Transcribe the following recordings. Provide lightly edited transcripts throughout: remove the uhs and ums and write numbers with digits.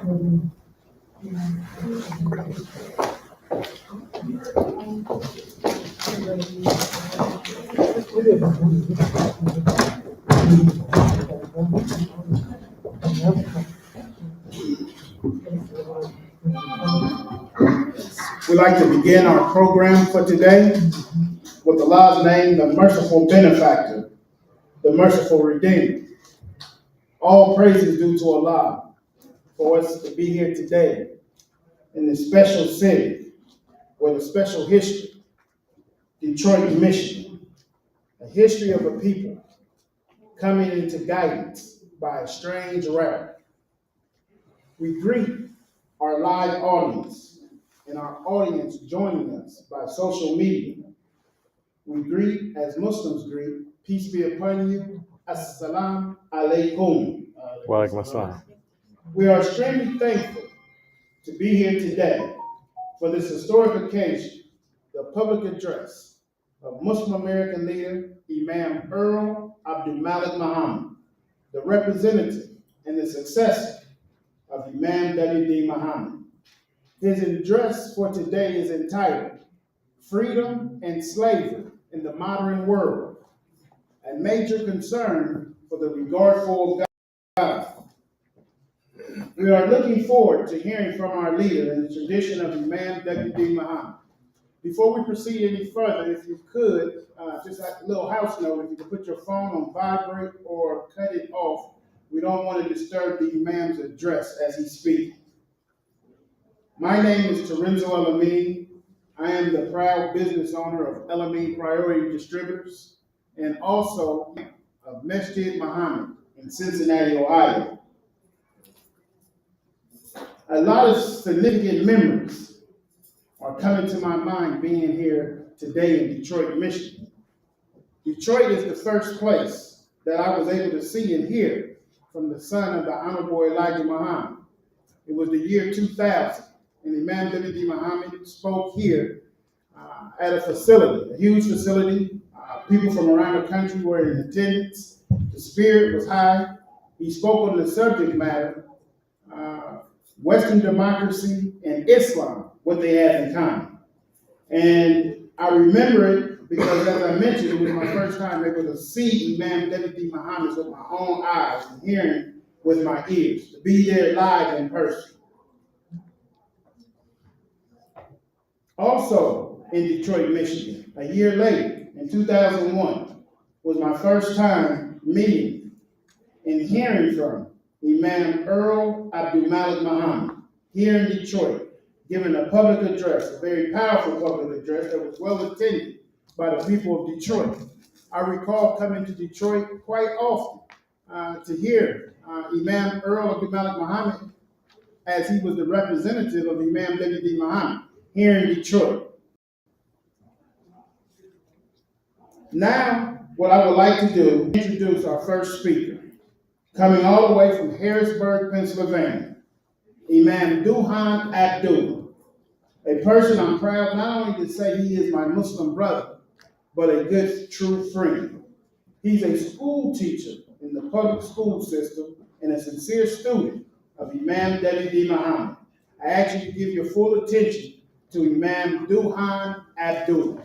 We'd like to begin our program for today with Allah's name, the merciful benefactor, the merciful redeemer. All praise is due to Allah for us to be here today in this special city with a special history, Detroit, Michigan, a history of a people coming into guidance by a strange route. We greet our live audience and our audience joining us by social media. We greet, as Muslims greet, peace be upon you, Assalamu alaikum. Wa alaikum assalam. We are extremely thankful to be here today for this historic occasion, the public address of Muslim American leader Imam Earl Abdulmalik Mohammed, the representative and the successor of Imam W. Mohammed. His address for today is entitled Freedom and Slavery in the Modern World, a major concern for the Regardful of God. We are looking forward to hearing from our leader in the tradition of Imam W. Mohammed. Before we proceed any further, if you could, just like a little house note, if you could put your phone on vibrate or cut it off. We don't want to disturb the Imam's address as he speaks. My name is Terenzo Elamine. I am the proud business owner of Elamine Priority Distributors and also of Masjid Muhammad in Cincinnati, Ohio. A lot of significant memories are coming to my mind being here today in Detroit, Michigan. Detroit is the first place that I was able to see and hear from the son of the Honorable Elijah Muhammad. It was the year 2000, and Imam W. Mohammed spoke here at a facility, a huge facility. People from around the country were in attendance. The spirit was high. He spoke on the subject matter, Western democracy and Islam, what they had in common. And I remember it because, as I mentioned, it was my first time able to see Imam W. Mohammed with my own eyes and hearing with my ears, to be there live in person. Also in Detroit, Michigan, a year later, in 2001, was my first time meeting and hearing from Imam Earl Abdulmalik Mohammed here in Detroit, giving a public address, a very powerful public address that was well attended by the people of Detroit. I recall coming to Detroit quite often to hear Imam Earl Abdulmalik Mohammed, as he was the representative of Imam W. Mohammed here in Detroit. Now, what I would like to do is introduce our first speaker, coming all the way from Harrisburg, Pennsylvania, Imam Duhan Abdul, a person I'm proud not only to say he is my Muslim brother, but a good, true friend. He's a school teacher in the public school system and a sincere student of Imam W. Mohammed. I ask you to give your full attention to Imam Duhan Abdul.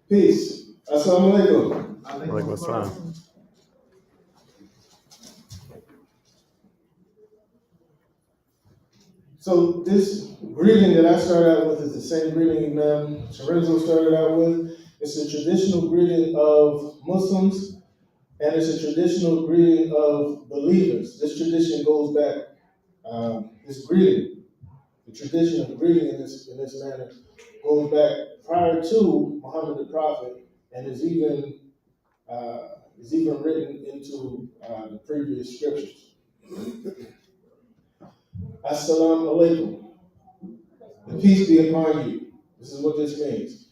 Peace. Assalamu alaikum. Wa alaikum assalam. So this greeting that I started out with is the same greeting Imam Terenzo started out with. It's a traditional greeting of Muslims, and it's a traditional greeting of believers. This tradition goes back, this greeting, the tradition of greeting in this manner goes back prior to Muhammad the Prophet, and is even written into the previous scriptures. Assalamu alaikum. And peace be upon you. This is what this means.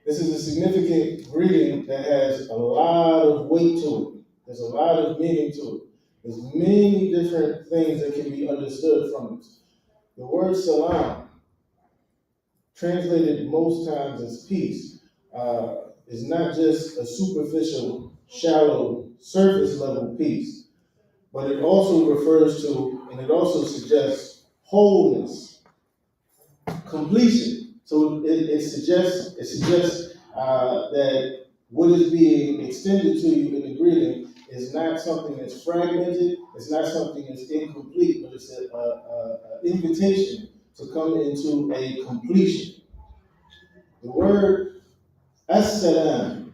This is a significant greeting that has a lot of weight to it. There's a lot of meaning to it. There's many different things that can be understood from it. The word salam translated most times as peace, is not just a superficial, shallow, surface level peace, but it also refers to, and it also suggests wholeness, completion. So it suggests that what is being extended to you in the greeting is not something that's fragmented, it's not something that's incomplete, but it's an invitation to come into a completion. The word as-salam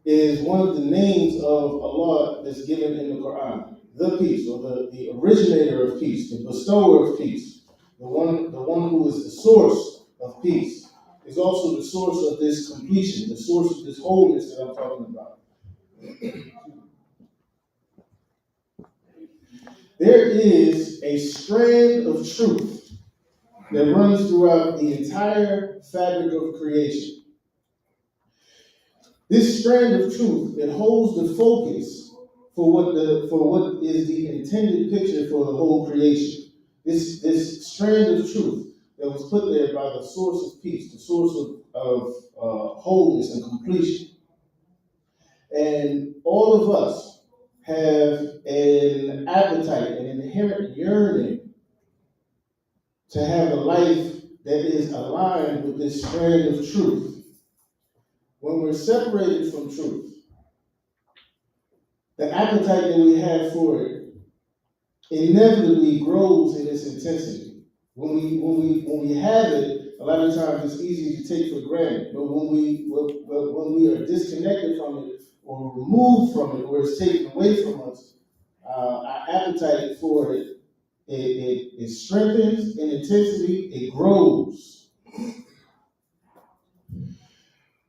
is one of the names of Allah that's given in the Quran. The peace, or the originator of peace, the bestower of peace, the one who is the source of peace, is also the source of this completion, the source of this wholeness that I'm talking about. There is a strand of truth that runs throughout the entire fabric of creation. This strand of truth that holds the focus for what is the intended picture for the whole creation. This strand of truth that was put there by the source of peace, the source of wholeness and completion. And all of us have an appetite, an inherent yearning to have a life that is aligned with this strand of truth. When we're separated from truth, the appetite that we have for it inevitably grows in its intensity. When we have it, a lot of times it's easy to take for granted. But when we are disconnected from it, or removed from it, or it's taken away from us, our appetite for it strengthens in intensity, it grows.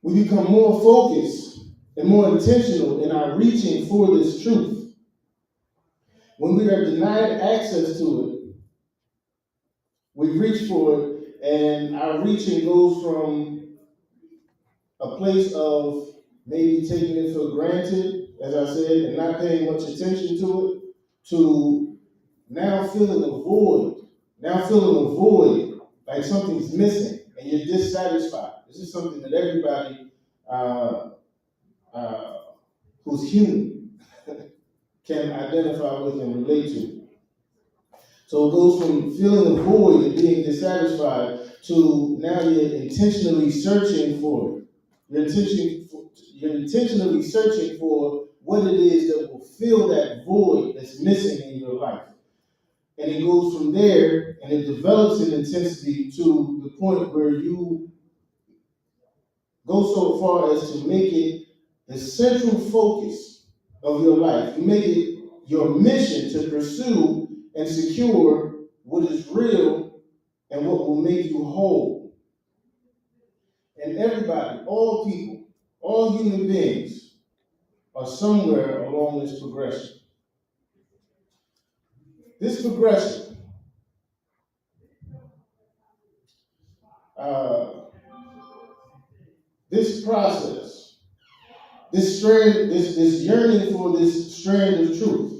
We become more focused and more intentional in our reaching for this truth. When we are denied access to it, we reach for it, and our reaching goes from a place of maybe taking it for granted, as I said, and not paying much attention to it, to now feeling a void, like something's missing, and you're dissatisfied. This is something that everybody who's human can identify with and relate to. So it goes from feeling a void and being dissatisfied to now you're intentionally searching for it. You're intentionally searching for what it is that will fill that void that's missing in your life. And it goes from there, and it develops in intensity to the point where you go so far as to make it the central focus of your life. You make it your mission to pursue and secure what is real and what will make you whole. And everybody, all people, all human beings are somewhere along this progression. This progression this process, this yearning for this strand of truth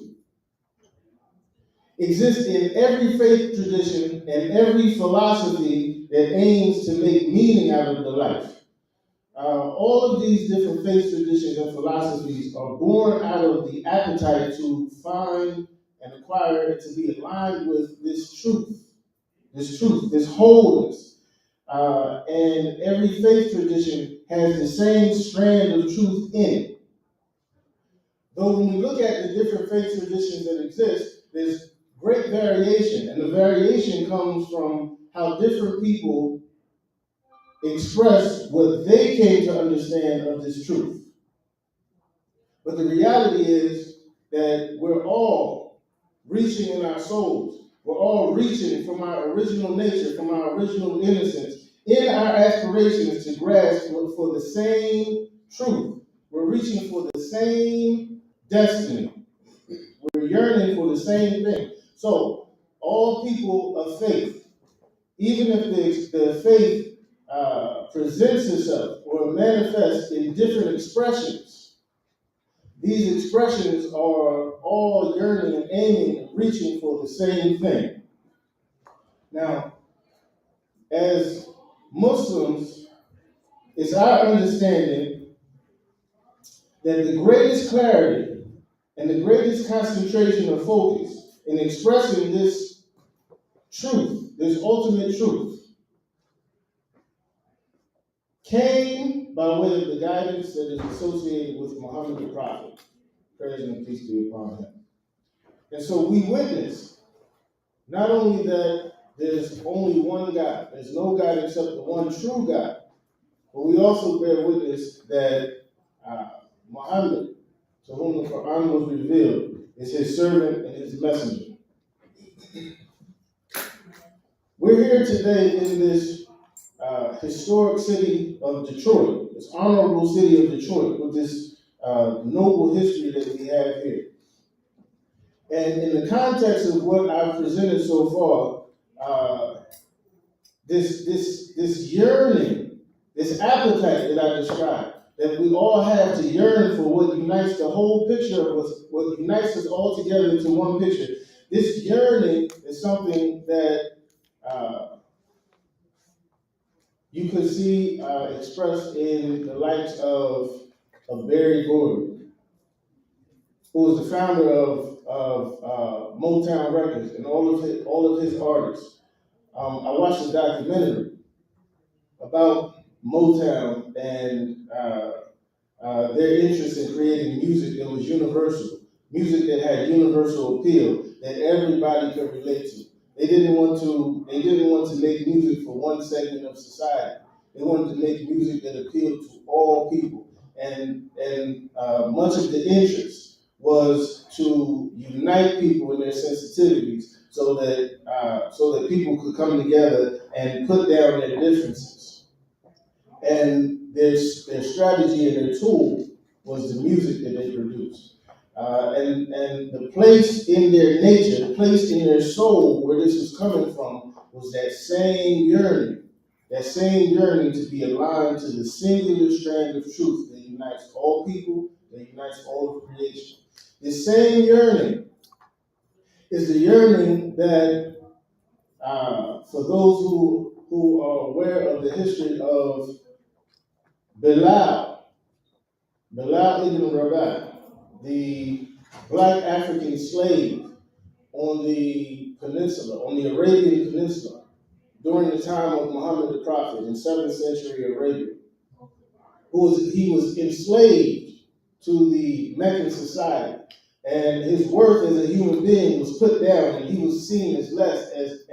exists in every faith tradition and every philosophy that aims to make meaning out of the life. All of these different faith traditions and philosophies are born out of the appetite to find and acquire and to be aligned with this truth, this wholeness. And every faith tradition has the same strand of truth in it. Though when we look at the different faith traditions that exist, there's great variation, and the variation comes from how different people express what they came to understand of this truth. But the reality is that we're all reaching in our souls. We're all reaching from our original nature, from our original innocence, in our aspirations to grasp for the same truth. We're reaching for the same destiny. We're yearning for the same thing. So, all people of faith, even if the faith presents itself or manifests in different expressions, these expressions are all yearning and aiming and reaching for the same thing. Now, as Muslims, it's our understanding that the greatest clarity and the greatest concentration of focus in expressing this truth, this ultimate truth, came by way of the guidance that is associated with Muhammad the Prophet, praise and peace be upon him. And so we witness not only that there's only one God, there's no God except the one true God, but we also bear witness that Muhammad, to whom the Quran was revealed, is his servant and his messenger. We're here today in this historic city of Detroit, this honorable city of Detroit, with this noble history that we have here. And in the context of what I've presented so far, this yearning, this appetite that I described, that we all have to yearn for what unites the whole picture of us, what unites us all together into one picture. This yearning is something that you could see expressed in the likes of Barry Gordy, who was the founder of Motown Records and all of his artists. I watched a documentary about Motown and their interest in creating music that was universal, music that had universal appeal that everybody could relate to. They didn't want to make music for one segment of society. They wanted to make music that appealed to all people, and much of the interest was to unite people in their sensitivities, so that people could come together and put down their differences. And their strategy and their tool was the music that they produced. And the place in their nature, the place in their soul where this was coming from was that same yearning to be aligned to the singular strand of truth that unites all people, that unites all of creation. This same yearning is the yearning that, for those who are aware of the history of Bilal ibn Rabah, the black African slave on the peninsula, on the Arabian Peninsula, during the time of Muhammad the Prophet in 7th century Arabia. He was enslaved to the Meccan society, and his worth as a human being was put down, and he was seen as less, as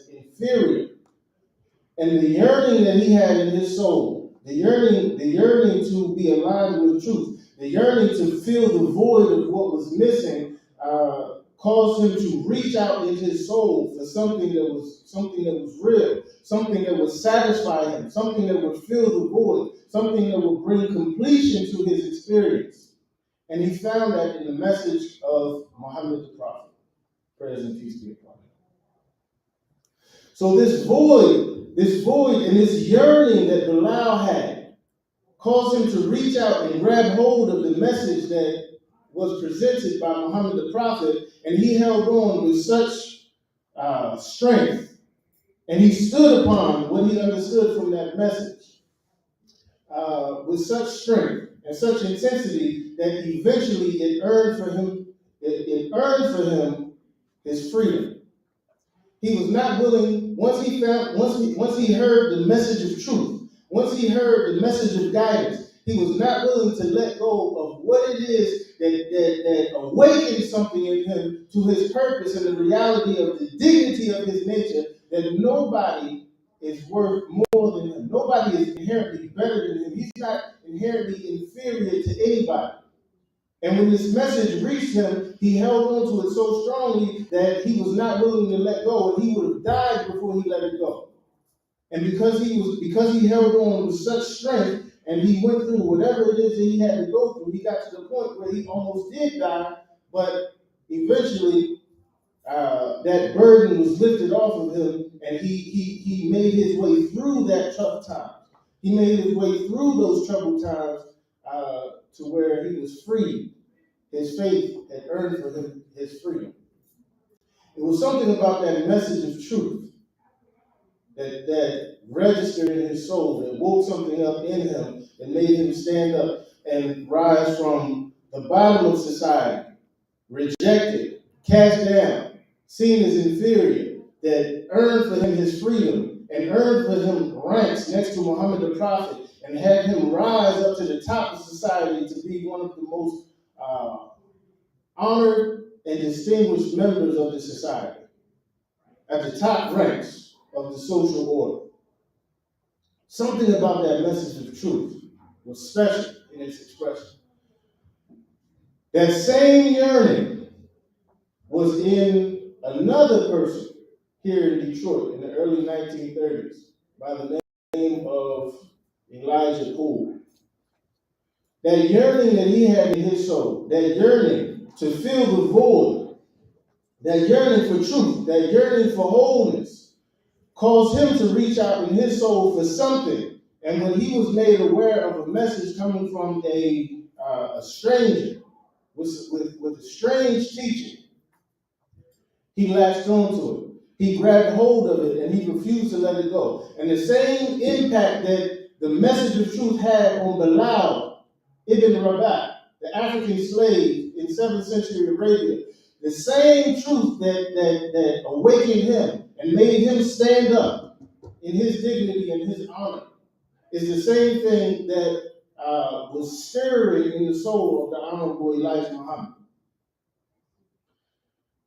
inferior. And the yearning that he had in his soul, the yearning to be aligned with truth, the yearning to fill the void of what was missing, caused him to reach out in his soul for something that was real, something that would satisfy him, something that would fill the void, something that would bring completion to his experience. And he found that in the message of Muhammad the Prophet, praise and peace be upon him. So this void and this yearning that Bilal had caused him to reach out and grab hold of the message that was presented by Muhammad the Prophet, and he held on with such strength, and he stood upon what he understood from that message with such strength and such intensity that eventually it earned for him his freedom. He was not willing, once he heard the message of truth, once he heard the message of guidance, he was not willing to let go of what it is that awakened something in him to his purpose and the reality of the dignity of his nature, that nobody is worth more than him. Nobody is inherently better than him. He's not inherently inferior to anybody. And when this message reached him, he held on to it so strongly that he was not willing to let go, and he would have died before he let it go. And because he held on with such strength, and he went through whatever it is that he had to go through, he got to the point where he almost did die, but eventually that burden was lifted off of him, and he made his way through that tough time. He made his way through those troubled times to where he was free. His faith had earned for him his freedom. It was something about that message of truth that registered in his soul, that woke something up in him, and made him stand up and rise from the bottom of society, rejected, cast down, seen as inferior, that earned for him his freedom and earned for him ranks next to Muhammad the Prophet, and had him rise up to the top of society to be one of the most honored and distinguished members of the society, at the top ranks of the social order. Something about that message of truth was special in its expression. That same yearning was in another person here in Detroit in the early 1930s by the name of Elijah Poole. That yearning that he had in his soul, that yearning to fill the void, that yearning for truth, that yearning for wholeness, caused him to reach out in his soul for something. And when he was made aware of a message coming from a stranger with a strange teaching, he latched onto it. He grabbed hold of it and he refused to let it go. And the same impact that the message of truth had on Bilal ibn Rabah, the African slave in 7th century Arabia, the same truth that awakened him and made him stand up in his dignity and his honor is the same thing that was stirring in the soul of the Honorable Elijah Muhammad.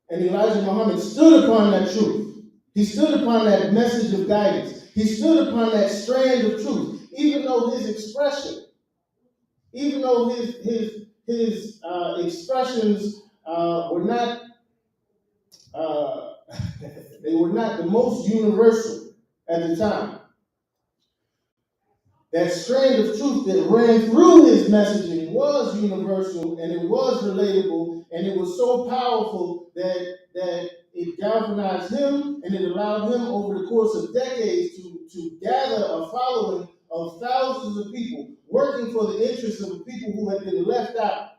And Elijah Muhammad stood upon that truth. He stood upon that message of guidance. He stood upon that strand of truth, even though his expression, even though his expressions were not they were not the most universal at the time. That strand of truth that ran through his messaging was universal, and it was relatable, and it was so powerful that it galvanized him, and it allowed him over the course of decades to gather a following of thousands of people working for the interests of the people who had been left out,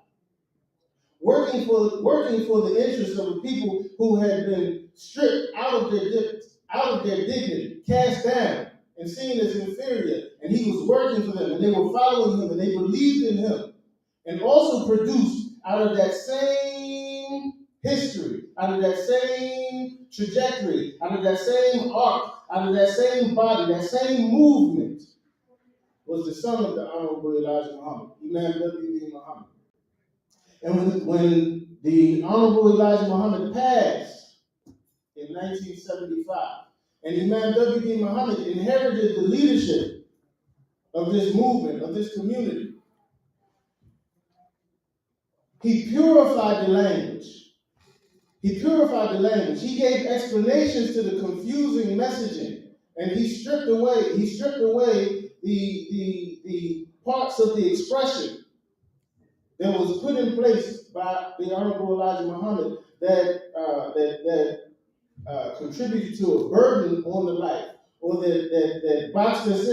working for the interests of the people who had been stripped out of their dignity, cast down, and seen as inferior, and he was working for them, and they were following him, and they believed in him, and also produced out of that same history, out of that same trajectory, out of that same arc, out of that same body, that same movement, was the son of the Honorable Elijah Muhammad, Imam W. Deen Mohammed. And when the Honorable Elijah Muhammad passed in 1975, and Imam W. Deen Mohammed inherited the leadership of this movement, of this community, he purified the language. He purified the language. He gave explanations to the confusing messaging, and he stripped away the parts of the expression that was put in place by the Honorable Elijah Muhammad that contributed to a burden on the life, or that boxed us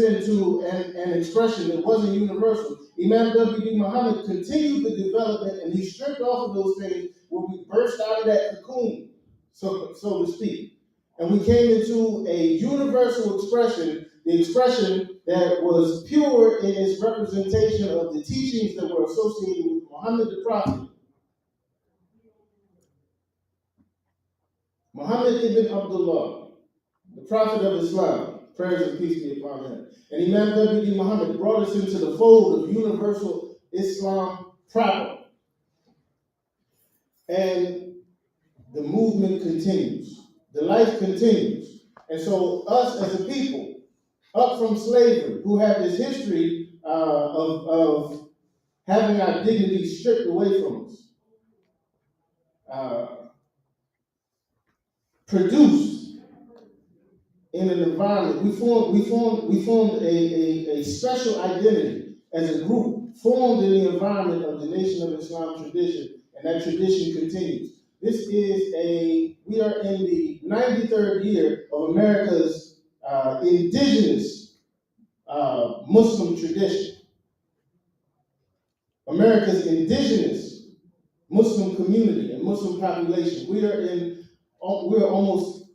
into an expression that wasn't universal. Imam W. Deen Mohammed continued the development, and he stripped off of those things when we burst out of that cocoon, so to speak. And we came into a universal expression, the expression that was pure in its representation of the teachings that were associated with Muhammad the Prophet, Muhammad ibn Abdullah, the Prophet of Islam, prayers and peace be upon him. And Imam W. Deen Mohammed brought us into the fold of universal Islam proper. And the movement continues. The life continues. And so us as a people, up from slavery, who have this history of having our dignity stripped away from us, produced in an environment, we formed a special identity as a group, formed in the environment of the Nation of Islam tradition, and that tradition continues. We are in the 93rd year of America's indigenous Muslim tradition. America's indigenous Muslim community and Muslim population. We are almost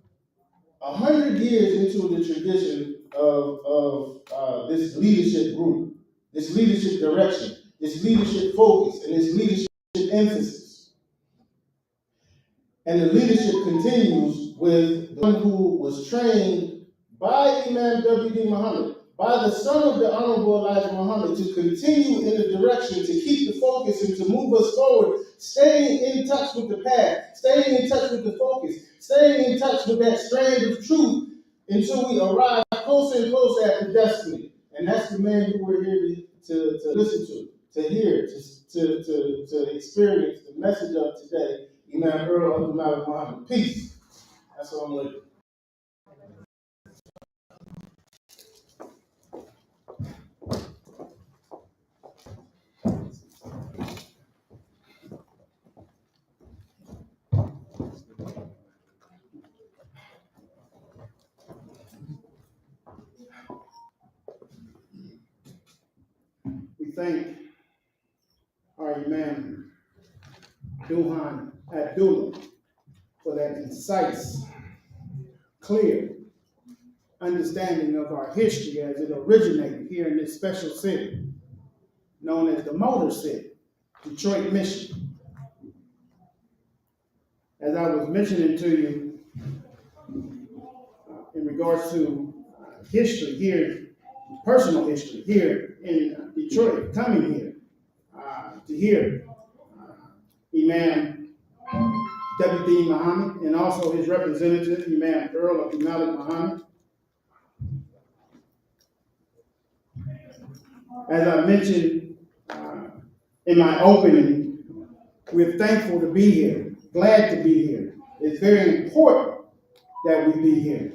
100 years into the tradition of this leadership group, this leadership direction, this leadership focus, and this leadership emphasis. And the leadership continues with the one who was trained by Imam W. Deen Mohammed, by the son of the Honorable Elijah Muhammad, to continue in the direction, to keep the focus and to move us forward, staying in touch with the path, staying in touch with the focus, staying in touch with that strand of truth until we arrive closer and closer at the destiny. And that's the man who we're here to listen to hear, to experience the message of today, Imam Earl Abdulmalik Mohammed. Peace. That's what I'm looking. We thank our Imam Duhan Abdul for that concise, clear understanding of our history as it originated here in this special city, known as the Motor City, Detroit, Michigan. As I was mentioning to you in regards to history here, personal history here in Detroit, coming here to hear Imam W. Deen Mohammed and also his representative, Imam Earl Abdulmalik Mohammed. As I mentioned in my opening, we're thankful to be here, glad to be here. It's very important that we be here.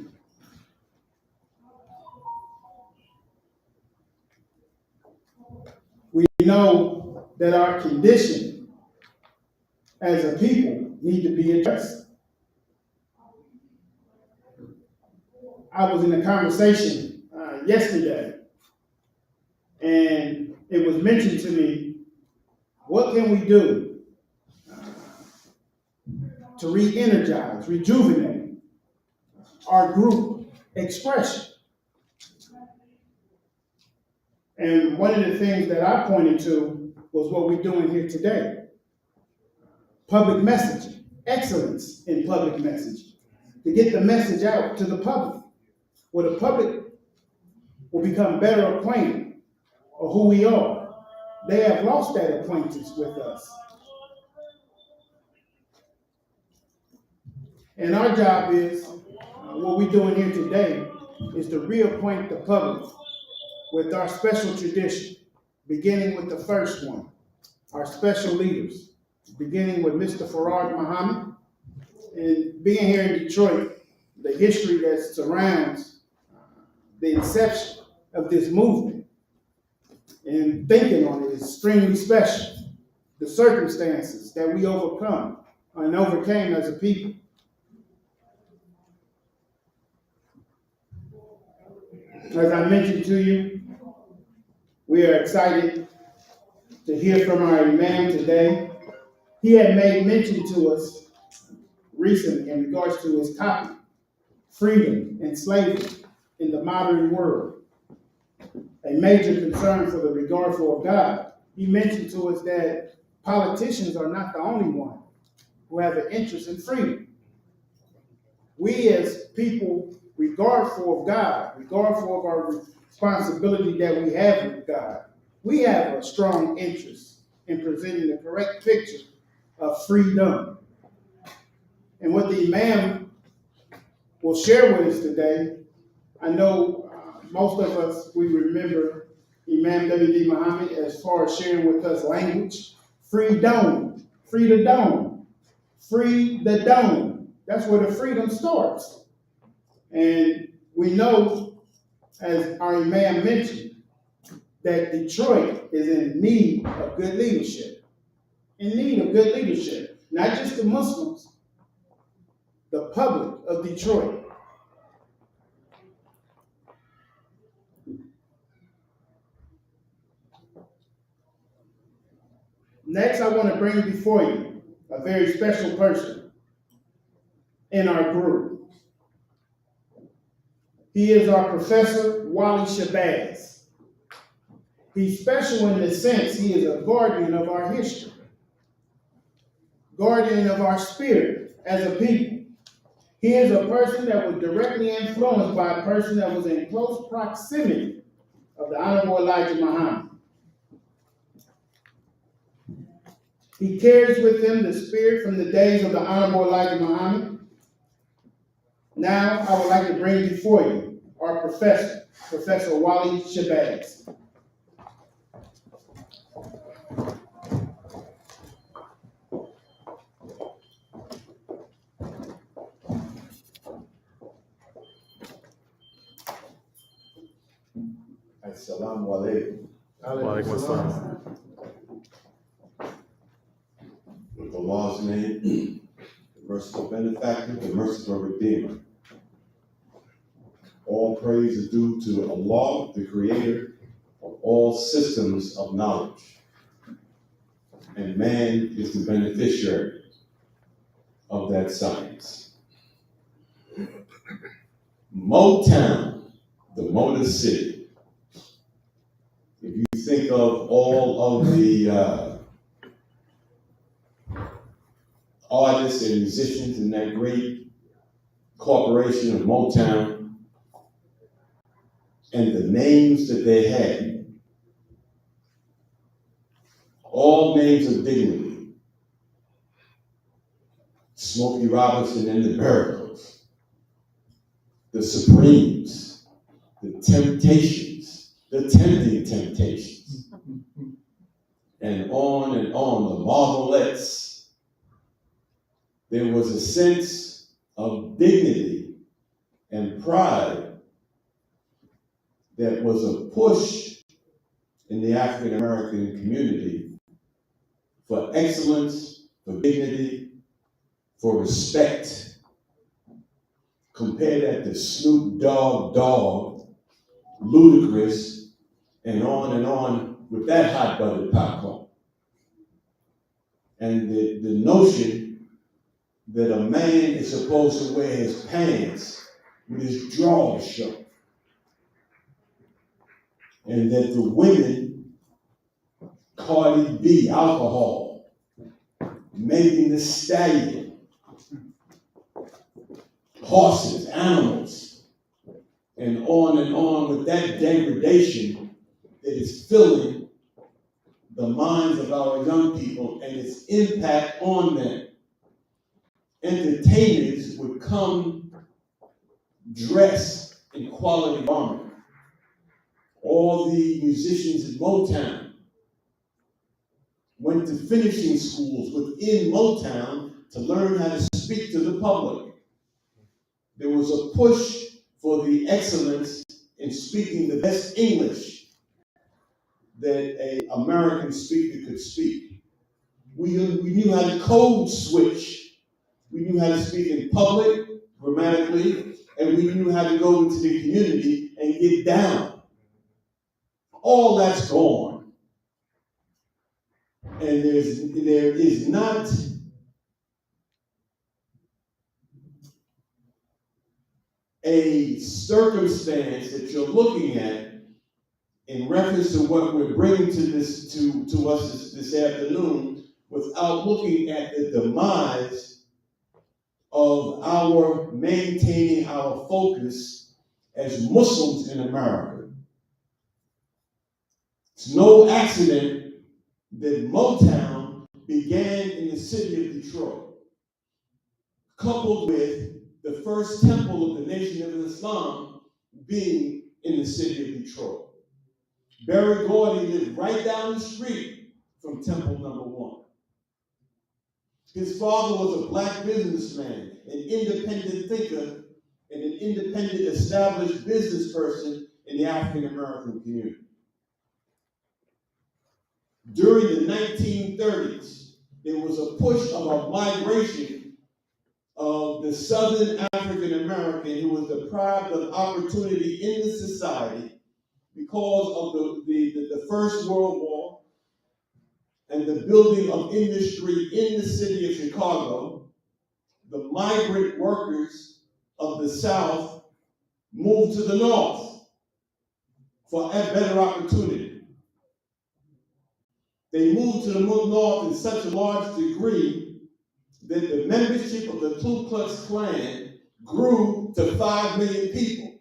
We know that our condition as a people need to be addressed. I was in a conversation yesterday, and it was mentioned to me, what can we do to re-energize, rejuvenate our group expression? And one of the things that I pointed to was what we're doing here today. Public messaging, excellence in public messaging, to get the message out to the public, where the public will become better acquainted of who we are. They have lost that acquaintance with us. And our job is, what we're doing here today, is to reacquaint the public with our special tradition, beginning with the first one, our special leaders, beginning with Mr. Farad Muhammad. And being here in Detroit, the history that surrounds the inception of this movement and thinking on it is extremely special. The circumstances that we overcome and overcame as a people. As I mentioned to you, we are excited to hear from our Imam today. He had made mention to us recently in regards to his topic, freedom and slavery in the modern world, a major concern for the Regardful of God. He mentioned to us that politicians are not the only one who have an interest in freedom. We as people regardful of God, regardful of our responsibility that we have with God, we have a strong interest in presenting the correct picture of freedom. And what the Imam will share with us today, I know most of us, we remember Imam W. Deen Mohammed as far as sharing with us language. Freedom, free the dome, free the dome. That's where the freedom starts. And we know, as our Imam mentioned, that Detroit is in need of good leadership. In need of good leadership. Not just the Muslims, the public of Detroit. Next, I want to bring before you a very special person in our group. He is our professor, Wally Shabazz. He's special in the sense he is a guardian of our history, guardian of our spirit as a people. He is a person that was directly influenced by a person that was in close proximity of the Honorable Elijah Muhammad. He carries with him the spirit from the days of the Honorable Elijah Muhammad. Now, I would like to bring before you our professor, Professor Wally Shabazz. Assalamu alaikum. Walaikum assalam. With Allah's name, the merciful benefactor, the merciful redeemer. All praise is due to Allah, the creator of all systems of knowledge. And man is the beneficiary of that science. Motown, the Motor City. If you think of all of the artists and musicians in that great corporation of Motown and the names that they had, all names of dignity. Smokey Robinson and the Miracles, the Supremes, the Temptations, the Tempting Temptations, and on, the Marvelettes. There was a sense of dignity and pride that was a push in the African American community for excellence, for dignity, for respect. Compare that to Snoop Dogg, Ludacris, and on with that hot buttered popcorn. And the notion that a man is supposed to wear his pants with his drawers shut. And that the women, Cardi B, alcohol, Megan Thee Stallion, horses, animals, and on with that degradation that is filling the minds of our young people and its impact on them. Entertainers would come dressed in quality garments. All the musicians in Motown went to finishing schools within Motown to learn how to speak to the public. There was a push for the excellence in speaking the best English that an American speaker could speak. We knew how to code switch. We knew how to speak in public, grammatically, and we knew how to go into the community and get down. All that's gone. And there is not a circumstance that you're looking at in reference to what we're bringing to us this afternoon without looking at the demise of our maintaining our focus as Muslims in America. It's no accident that Motown began in the city of Detroit, coupled with the first temple of the Nation of Islam being in the city of Detroit. Berry Gordy lived right down the street from Temple Number 1. His father was a black businessman, an independent thinker, and an independent established business person in the African American community. During the 1930s, there was a push of a migration of the Southern African American who was deprived of opportunity in the society because of the First World War and the building of industry in the city of Chicago. The migrant workers of the South moved to the north for a better opportunity. They moved to the north in such a large degree that the membership of the Ku Klux Klan grew to 5 million people.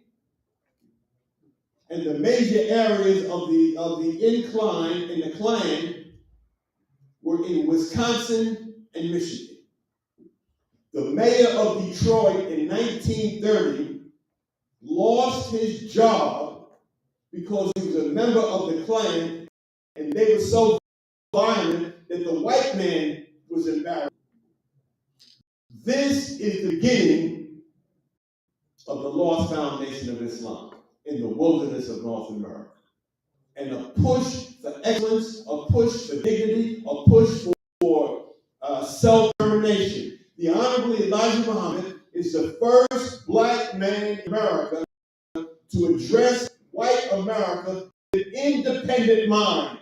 And the major areas of the incline in the Klan were in Wisconsin and Michigan. The mayor of Detroit in 1930 lost his job because he was a member of the Klan, and they were so violent that the white man was embarrassed. This is the beginning of the lost foundation of Islam in the wilderness of North America. And a push for excellence, a push for dignity, a push for self-determination. The Honorable Elijah Muhammad is the first black man in America to address white America with an independent mind.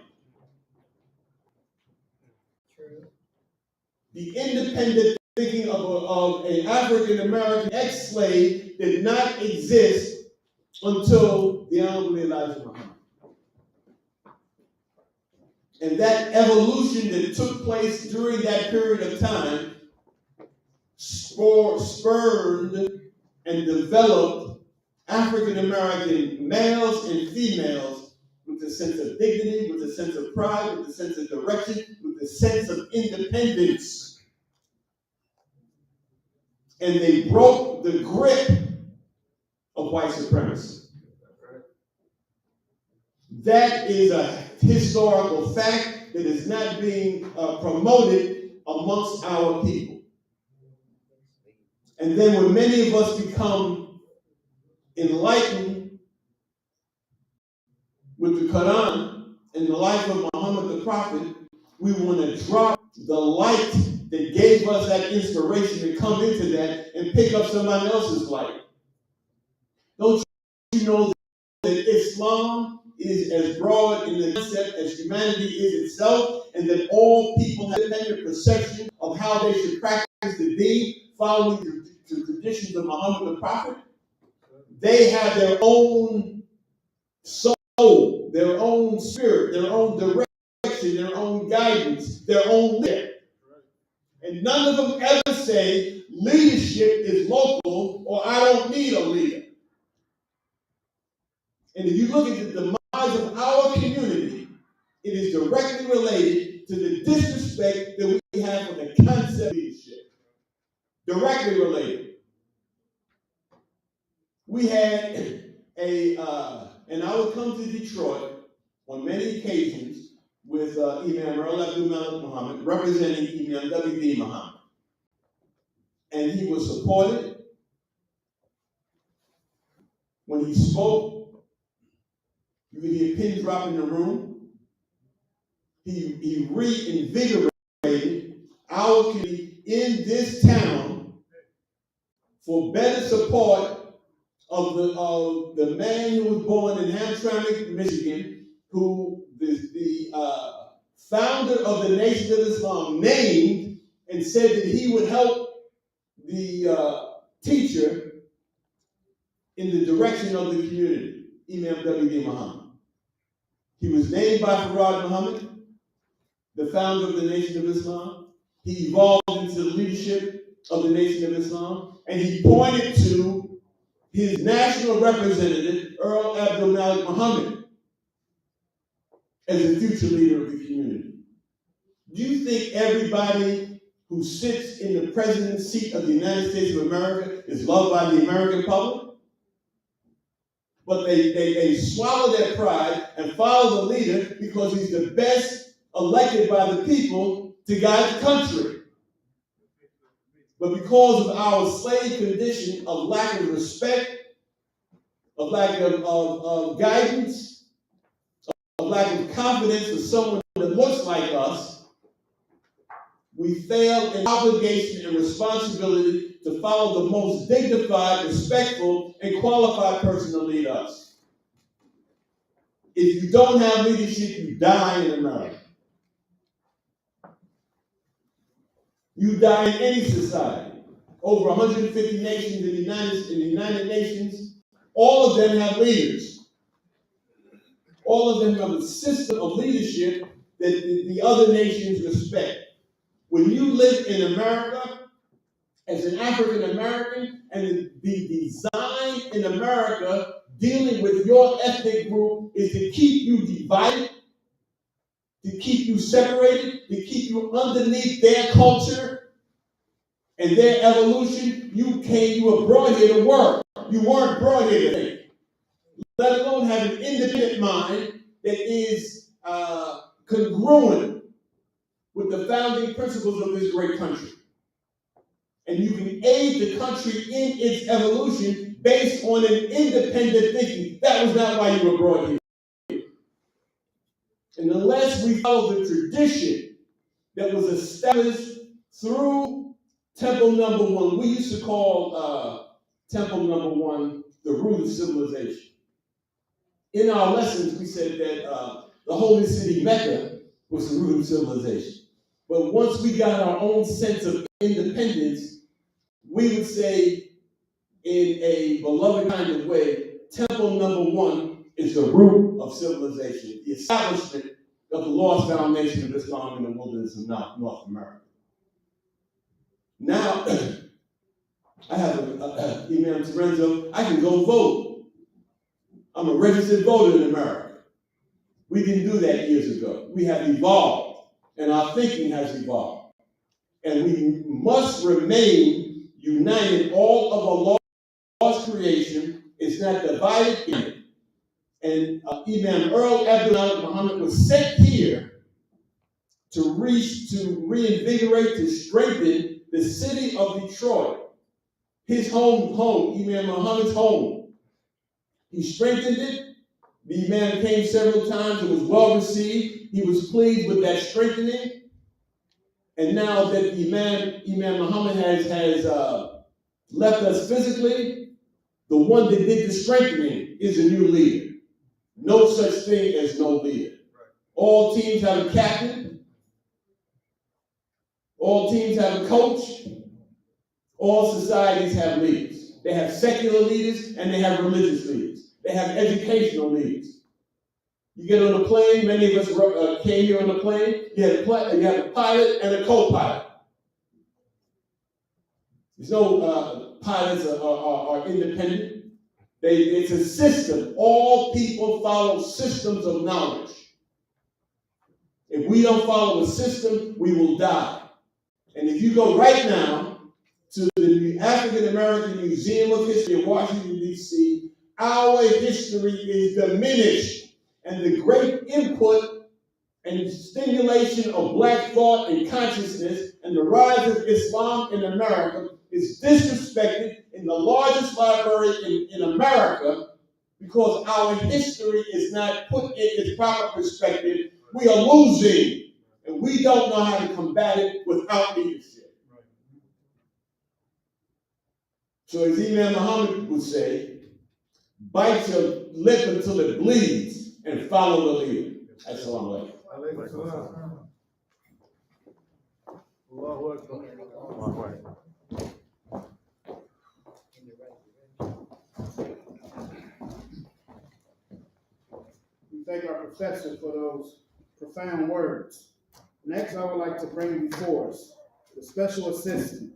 The independent thinking of an African-American ex-slave did not exist until the Honorable Elijah Muhammad. And that evolution that took place during that period of time spurred and developed African-American males and females with a sense of dignity, with a sense of pride, with a sense of direction, with a sense of independence. And they broke the grip of white supremacy. That is a historical fact that is not being promoted amongst our people. And then when many of us become enlightened with the Quran and the life of Muhammad the Prophet, we want to drop the light that gave us that inspiration to come into that and pick up somebody else's light. Don't you know that Islam is as broad in the concept as humanity is itself, and that all people have independent perception of how they should practice the deen, following the traditions of Muhammad the Prophet? They have their own soul, their own spirit, their own direction, their own guidance, their own leader. And none of them ever say leadership is local or I don't need a leader. And if you look at the demise of our community, it is directly related to the disrespect that we have for the concept of leadership. Directly related. We had and I would come to Detroit on many occasions with Imam Earl Abdulmalik Mohammed, representing Imam W. Deen Mohammed. And he was supported. When he spoke, you could hear pins drop in the room. He reinvigorated our community in this town for better support of the man who was born in Hamtramck, Michigan, who the founder of the Nation of Islam named and said that he would help the teacher in the direction of the community, Imam W. Muhammad. He was named by Farad Muhammad, the founder of the Nation of Islam. He evolved into the leadership of the Nation of Islam, and he pointed to his national representative, Earl Abdulmalik Mohammed, as the future leader of the community. Do you think everybody who sits in the president's seat of the United States of America is loved by the American public? But they swallow their pride and follow the leader because he's the best elected by the people to guide the country. But because of our slave condition of lack of respect, of lack of guidance, of lack of confidence for someone that looks like us, we fail in obligation and responsibility to follow the most dignified, respectful, and qualified person to lead us. If you don't have leadership, you die in America. You die in any society. Over 150 nations in the United Nations, All of them have leaders. All of them have a system of leadership that the other nations respect. When you live in America as an African American, and the design in America dealing with your ethnic group is to keep you divided, to keep you separated, to keep you underneath their culture and their evolution, you were brought here to work. You weren't brought here to think. Let alone have an independent mind that is congruent with the founding principles of this great country. And you can aid the country in its evolution based on an independent thinking. That was not why you were brought here. And unless we follow the tradition that was established through Temple Number One, we used to call Temple Number One the root of civilization. In our lessons, we said that the holy city Mecca was the root of civilization. But once we got our own sense of independence, we would say in a beloved kind of way, Temple Number One is the root of civilization, the establishment of the lost foundation of Islam in the wilderness of North America. Now, I have Imam Terenzo, I can go vote. I'm a registered voter in America. We didn't do that years ago. We have evolved, and our thinking has evolved. And we must remain united. All of Allah's creation is not divided in it. And Imam Earl Abdulmalik Mohammed was sent here to reinvigorate, to strengthen the city of Detroit, his home, Imam Muhammad's home. He strengthened it. The Imam came several times. It was well received. He was pleased with that strengthening. And now that Imam Muhammad has left us physically, the one that did the strengthening is a new leader. No such thing as no leader. All teams have a captain. All teams have a coach. All societies have leaders. They have secular leaders and they have religious leaders. They have educational leaders. You get on a plane, many of us came here on a plane, you have a pilot and a co-pilot. There's no pilots are independent. It's a system. All people follow systems of knowledge. If we don't follow a system, we will die. And if you go right now to the African American Museum of History in Washington, D.C., our history is diminished. And the great input and stimulation of black thought and consciousness and the rise of Islam in America is disrespected in the largest library in America because our history is not put in its proper perspective. We are losing, and we don't know how to combat it without leadership. So as Imam Muhammad would say, bite your lip until it bleeds and follow the leader. Assalamu alaikum. We thank our professor for those profound words. Next, I would like to bring before us the special assistant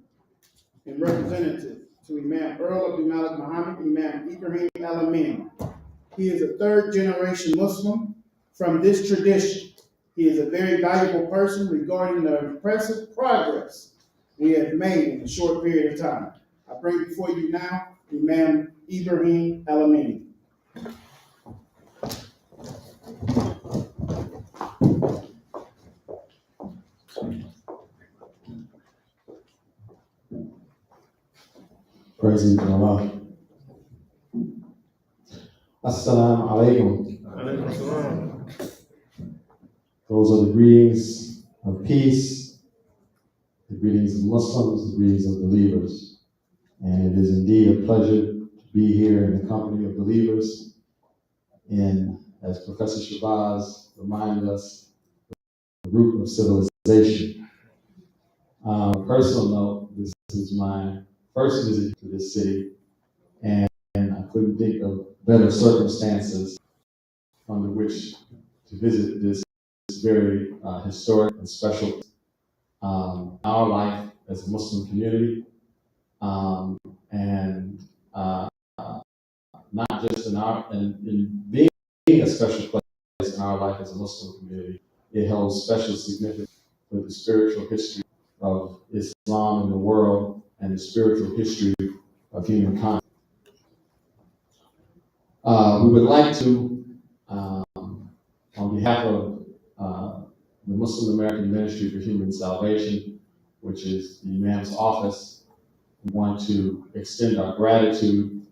and representative to Imam Earl Abdulmalik Mohammed, Imam Ibrahim Elementary. He is a third-generation Muslim from this tradition. He is a very valuable person regarding the impressive progress we have made in a short period of time. I bring before you now Imam Ibrahim Elementary. Praise be to Allah. Assalamu alaikum. Those are the greetings of peace, the greetings of Muslims, the greetings of believers. And it is indeed a pleasure to be here in the company of believers. And as Professor Shabazz reminded us, the root of civilization. On a personal note, this is my first visit to this city, and I couldn't couldn't think of better circumstances under which to visit this very historic and special our life as a Muslim community, and not just in being a special place in our life as a Muslim community. It holds special significance for the spiritual history of Islam in the world and the spiritual history of humankind. We would like to, on behalf of the Muslim American Ministry for Human Salvation, which is the Imam's office, we want to extend our gratitude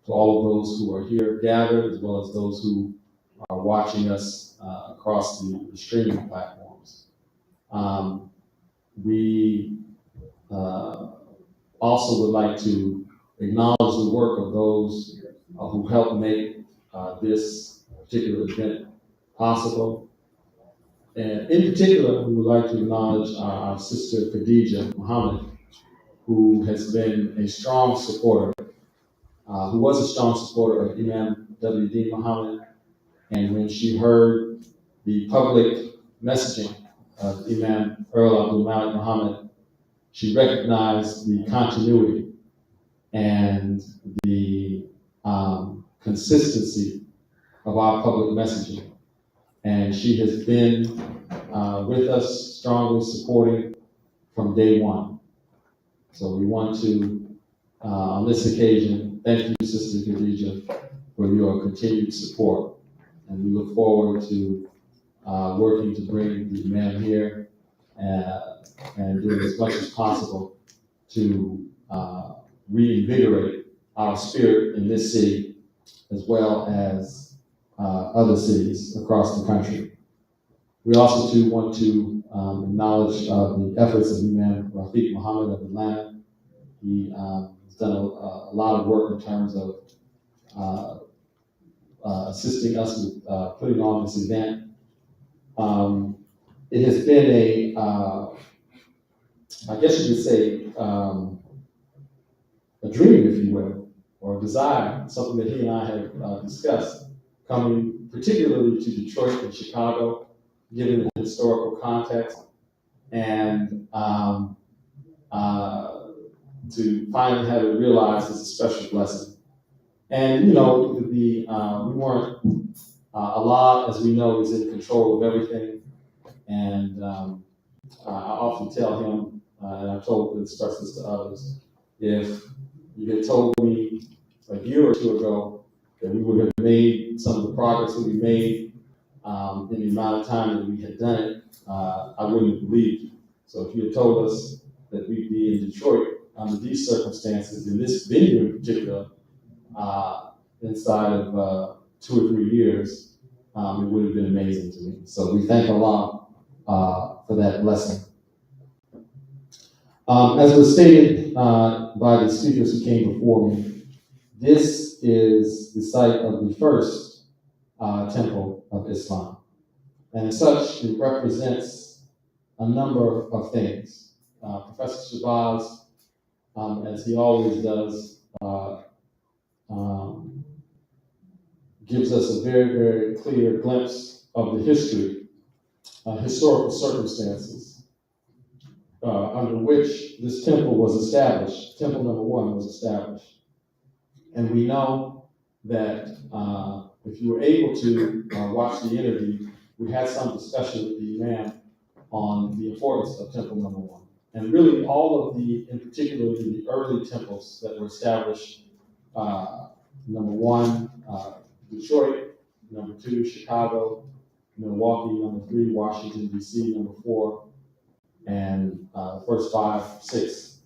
to all of those who are here gathered, as well as those who are watching us across the streaming platforms. We also would like to acknowledge the work of those who helped make this particular event possible. And in particular, we would like to acknowledge our sister Deen Mohammed, who has been a strong supporter, who was a strong supporter of Imam W. Deen Mohammed. And when she heard the public messaging of Imam Earl Abdulmalik Mohammed, she recognized the continuity and the consistency of our public messaging. And she has been with us, strongly supporting from day one. So we want to, on this occasion, thank you, Sister Khadija, for your continued support. And we look forward to working to bring the Imam here and doing as much as possible to reinvigorate our spirit in this city, as well as other cities across the country. We also too want to acknowledge the efforts of Imam Ibrahim Mohammed of Atlanta. He has done a lot of work in terms of assisting us with putting on this event. It has been I guess you could say, a dream, if you will, or a desire, something that he and I have discussed, coming particularly to Detroit and Chicago, given the historical context, and to finally have it realized is a special blessing. And, you know, we weren't, Allah, as we know, is in control of everything. And I often tell him, and I've expressed this to others, if you had told me a year or two ago that we would have made some of the progress that we made in the amount of time that we had done it, I wouldn't have believed you. So if you had told us that we'd be in Detroit under these circumstances, in this venue in particular, inside of 2 or 3 years, it would have been amazing to me. So we thank Allah for that blessing. As was stated by the speakers who came before me, this is the site of the first temple of Islam. And as such, it represents a number of things. Professor Shabazz, as he always does, gives us a very, very clear glimpse of the history, historical circumstances under which this temple was established. Temple number 1 was established. And we know that if you were able to watch the interview, we had some discussion with the Imam on the importance of temple number 1. And really all of in particular, the early temples that were established, number 1, Detroit, number 2, Chicago, Milwaukee, number 3, Washington, D.C., number 4, and the first 5, 6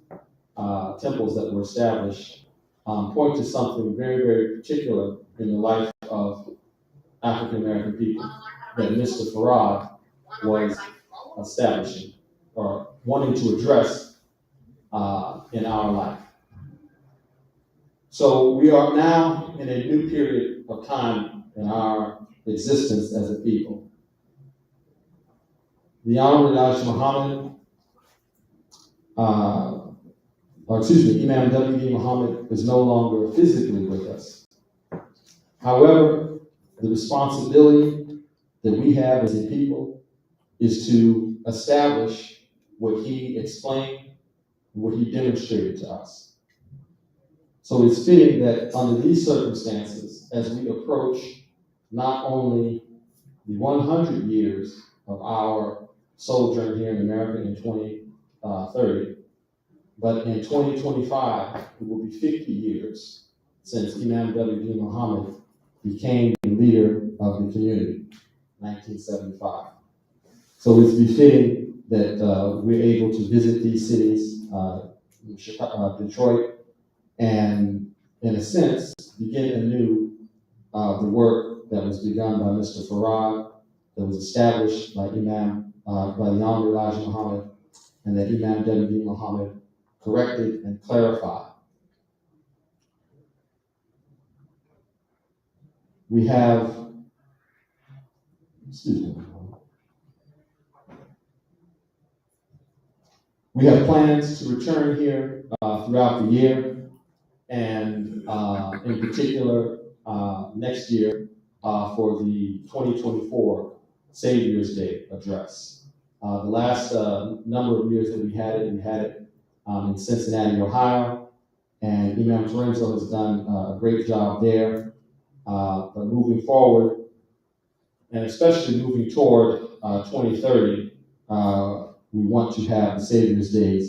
temples that were established point to something very, very particular in the life of African American people that Mr. Farad was establishing or wanting to address in our life. So we are now in a new period of time in our existence as a people. The Honorable Elijah Muhammad, Imam W. Deen Mohammed is no longer physically with us, However, the responsibility that we have as a people is to establish what he explained, what he demonstrated to us. So it's fitting that under these circumstances, as we approach not only the 100 years of our sojourn here in America in 2030, but in 2025, it will be 50 years since Imam W. Deen Mohammed became the leader of the community, 1975. So it's befitting that we're able to visit these cities, Detroit, and in a sense, begin anew the work that was begun by Mr. Farad, that was established by Imam Elijah Muhammad, and that Imam W. Muhammad corrected and clarified. We have, we have plans to return here throughout the year, and in particular next year for the 2024 Savior's Day address. The last number of years that we had it in Cincinnati, Ohio, and Imam Lorenzo has done a great job there. But moving forward, and especially moving toward 2030, we want to have the Savior's Day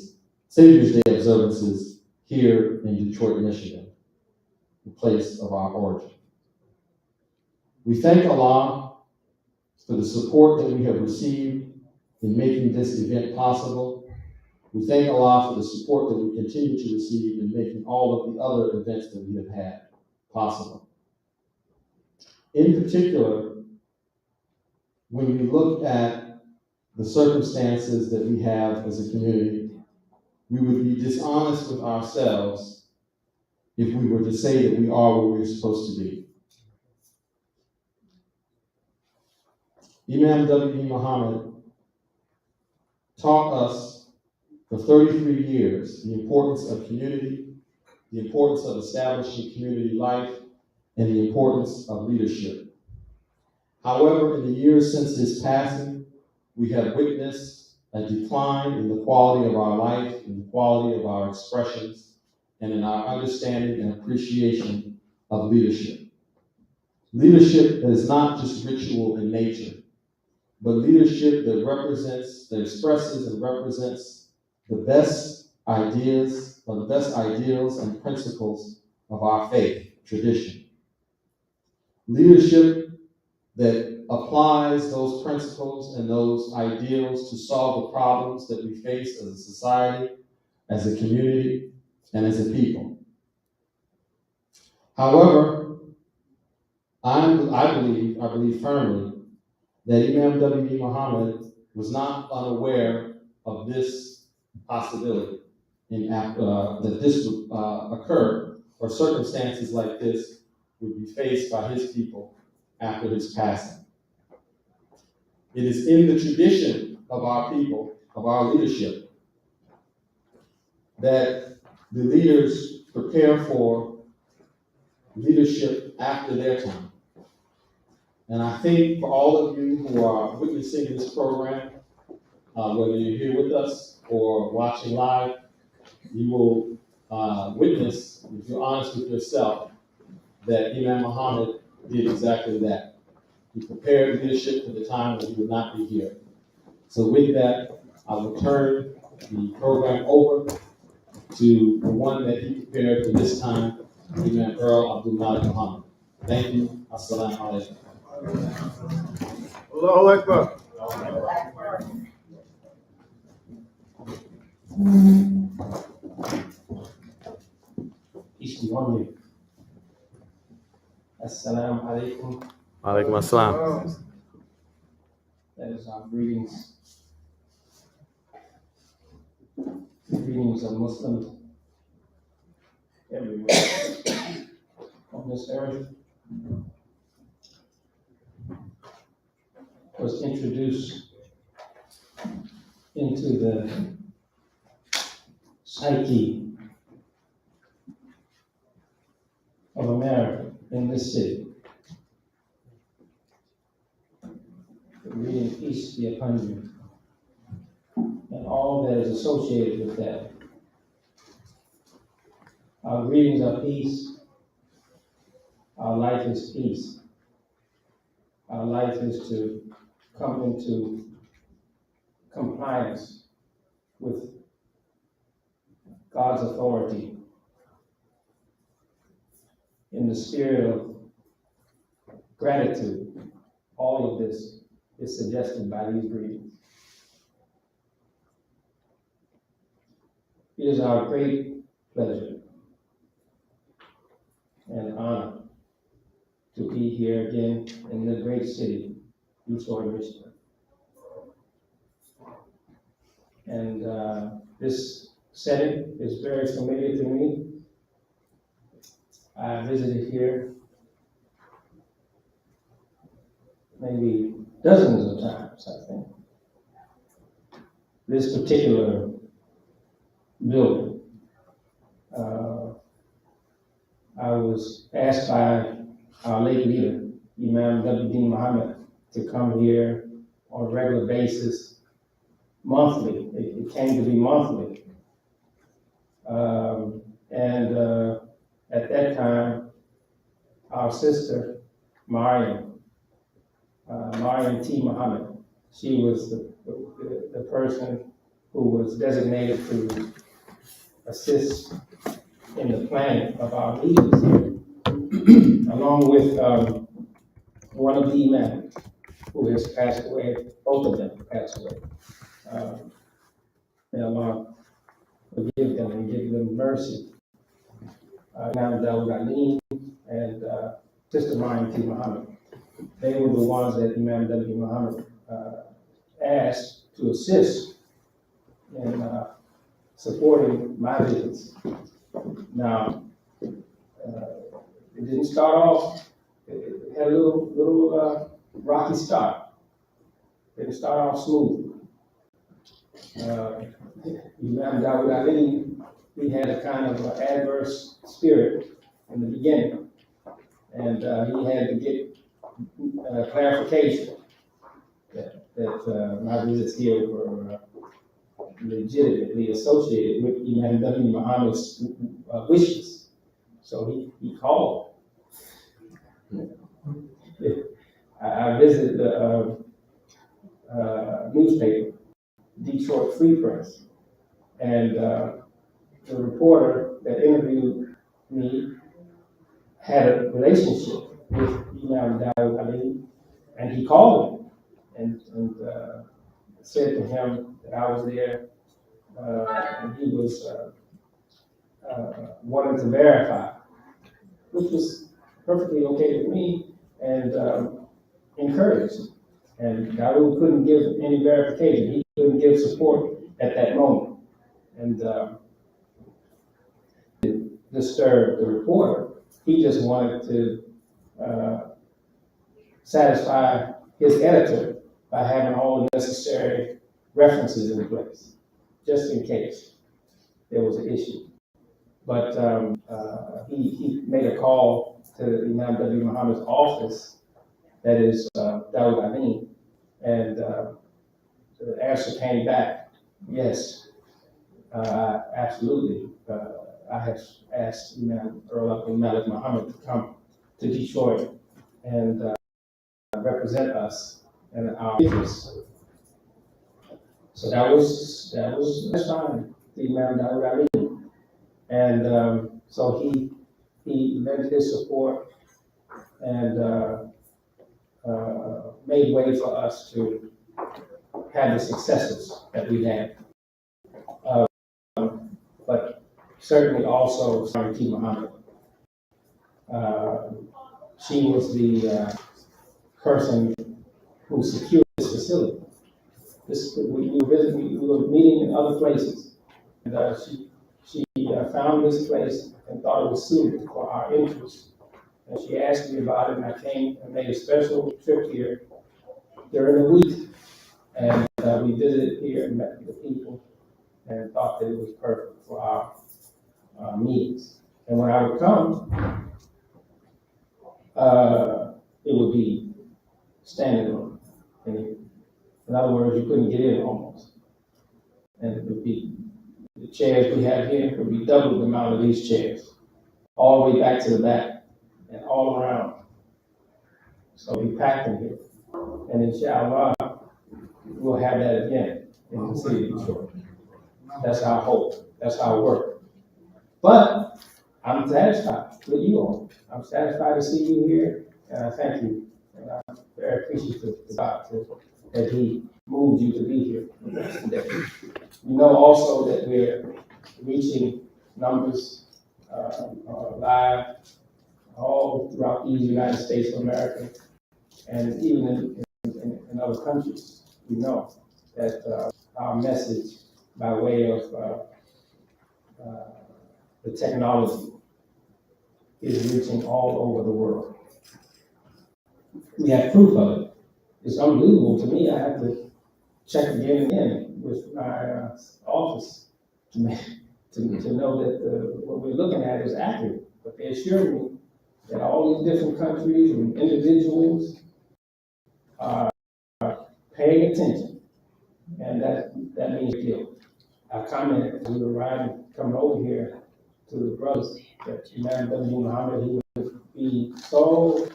observances here in Detroit, Michigan, the place of our origin. We thank Allah for the support that we have received in making this event possible. We thank Allah for the support that we continue to receive in making all of the other events that we have had possible. In particular, when we look at the circumstances that we have as a community, we would be dishonest with ourselves if we were to say that we are where we're supposed to be. Imam W. Muhammad taught us for 33 years the importance of community, the importance of establishing community life, and the importance of leadership. However, in the years since his passing, we have witnessed a decline in the quality of our life, in the quality of our expressions, and in our understanding and appreciation of leadership. Leadership that is not just ritual in nature, but leadership that represents, that expresses and represents the best ideas, or the best ideals and principles of our faith tradition. Leadership that applies those principles and those ideals to solve the problems that we face as a society, as a community, and as a people. However, I believe firmly that Imam W. Muhammad was not unaware of this possibility, that this would occur, or circumstances like this would be faced by his people after his passing. It is in the tradition of our people, of our leadership, that the leaders prepare for leadership after their time. And I think for all of you who are witnessing this program, whether you're here with us or watching live, you will witness, if you're honest with yourself, that Imam Muhammad did exactly that. He prepared leadership for the time when he would not be here. So with that, I will turn the program over to the one that he prepared for this time, Imam Earl Abdulmalik Mohammed. Thank you. Assalamu alaikum. Allahu Akbar. Peace be on you. Assalamu alaikum. Alaikum assalam. That is our greetings. Greetings of Muslims everywhere on this earth. Was introduced into the psyche of America in this city. The greeting, peace be upon you, and all that is associated with that. Our greetings are peace. Our life is peace. Our life is to come into compliance with God's authority in the spirit of gratitude. All of this is suggested by these greetings. It is our great pleasure and honor to be here again in the great city, Detroit, Michigan. And this setting is very familiar to me. I visited here maybe dozens of times, I think. This particular building. I was asked by our late leader, Imam W. Deen Mohammed, to come here on a regular basis, monthly. It came to be monthly. At that time, our sister, Mariam T. Mohammed, she was the person who was designated to assist in the planning of our meetings here, along with one of the imams who has passed away. Both of them passed away. May Allah forgive them and give them mercy. Imam W and Sister Mariam T. Mohammed. They were the ones that Imam W. Mohammed asked to assist in supporting my visits. Now, it didn't start off, it had a little rocky start. It didn't start off smooth. Imam W. he had a kind of adverse spirit in the beginning, and he had to get clarification that my visits here were legitimately associated with Imam W. Muhammad's wishes. So he called. I visited the newspaper, Detroit Free Press, and the reporter that interviewed me had a relationship with Imam W. and he called me and said to him that I was there, and he was wanting to verify, which was perfectly okay with me, and encouraged. And Dawood couldn't give any verification. He couldn't give support at that moment. And it disturbed the reporter. He just wanted to satisfy his editor by having all the necessary references in place, just in case there was an issue. But he made a call to Imam W. Muhammad's office, that is Dawood Amin, and the answer came back, yes, absolutely. I have asked Imam Earl Abdulmalik Mohammed to come to Detroit and represent us and our interests. So that's fine, the Imam Dawood Amin. And so he lent his support and made way for us to have the successes that we had. But certainly also Mariam T. Mohammed. She was the person who secured this facility. We were meeting in other places, and she found this place and thought it was suited for our interests. And she asked me about it, and I came and made a special trip here during the week. And we visited here and met with the people and thought that it was perfect for our meetings. And when I would come, it would be standing room In other words, you couldn't get in almost. And it would be, the chairs we have here would be double the amount of these chairs, all the way back to the back and all around. So we packed them here. And inshallah, we'll have that again in the city of Detroit. That's our hope. That's our work. But I'm satisfied with you all. I'm satisfied to see you here, and I thank you. And I'm very appreciative to God that He moved you to be here with us today. You know also that we're reaching numbers live all throughout the United States of America, and even in other countries. We know that our message by way of the technology is reaching all over the world. We have proof of it. It's unbelievable to me. I have to check again and again with my office to know that what we're looking at is accurate. But they assure me that all these different countries and individuals are paying attention, and that means a deal. I commented as we were coming over here to the brothers that Imam W Mohammed, he would be so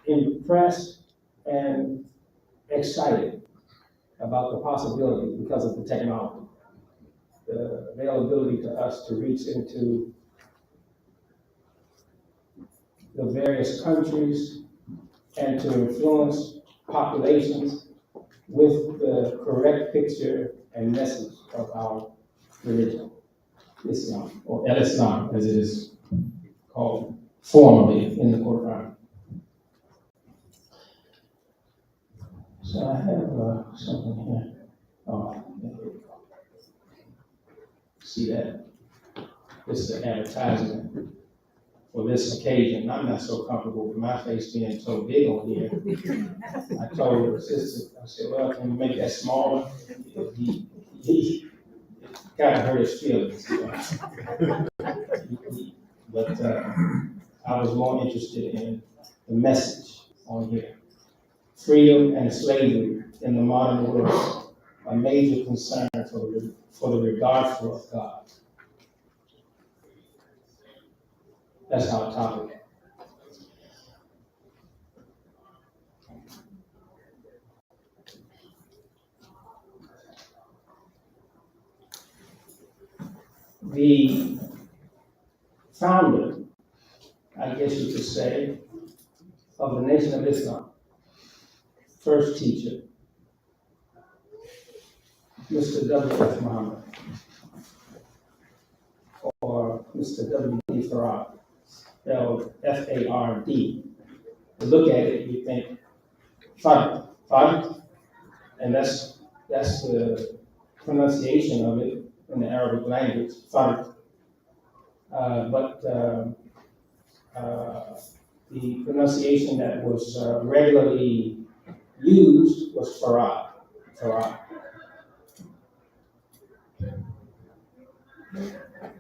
impressed and excited about the possibility because of the technology, the availability to us to reach into the various countries and to influence populations with the correct picture and message of our religion, Islam, or Al-Islam as it is called formally in the Quran. So I have something here. Oh, there we go. See that? This is an advertisement for this occasion. I'm not so comfortable with my face being so big on here. I told the assistant, I said, well, can you make that smaller? He kind of hurt his feelings. But I was more interested in the message on here. Freedom and slavery in the modern world, a major concern for the regardful of God. That's our topic. The founder, I guess you could say, of the Nation of Islam, first teacher, Mr. W.F. Muhammad, or Mr. W.D. Farad, spelled F-A-R-D. To look at it, you think Farad, and that's the pronunciation of it in the Arabic language, Farad. But the pronunciation that was regularly used was Farad.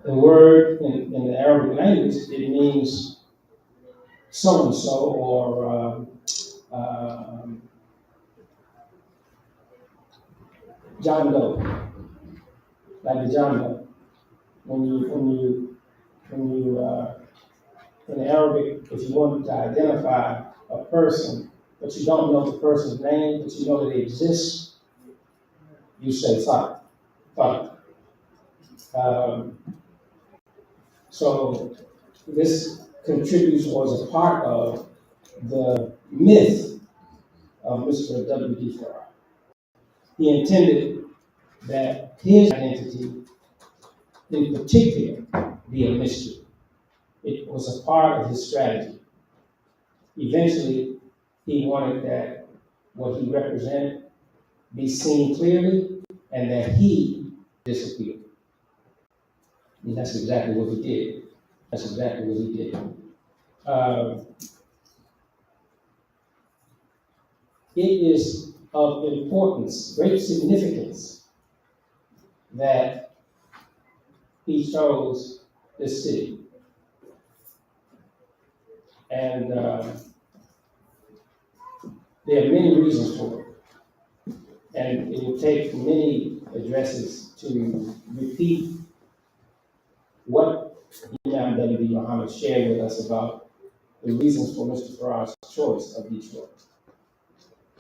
The word in the Arabic language, it means so-and-so or John Doe, like the John Doe. When you in Arabic, if you wanted to identify a person, but you don't know the person's name, but you know that they exist, you say Farad. So this contributes or is a part of the myth of Mr. W.D. Farad. He intended that his identity in particular be a mystery. It was a part of his strategy. Eventually, he wanted that what he represented be seen clearly and that he disappeared. And that's exactly what he did. It is of importance, great significance, that he chose this city. And there are many reasons for it. And it will take many addresses to repeat what Imam W. Mohammed shared with us about the reasons for Mr. Farrar's choice of Detroit.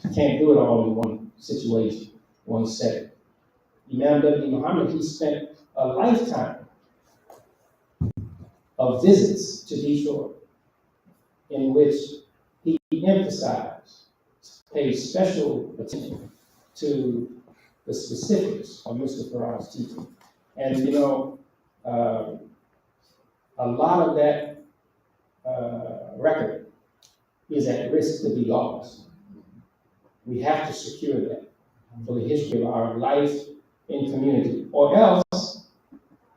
You can't do it all in one situation, one setting. Imam W. Mohammed, he spent a lifetime of visits to Detroit in which he emphasized, paid special attention to the specifics of Mr. Farrar's teaching. And you know, a lot of that record is at risk to be lost. We have to secure that for the history of our life in community, or else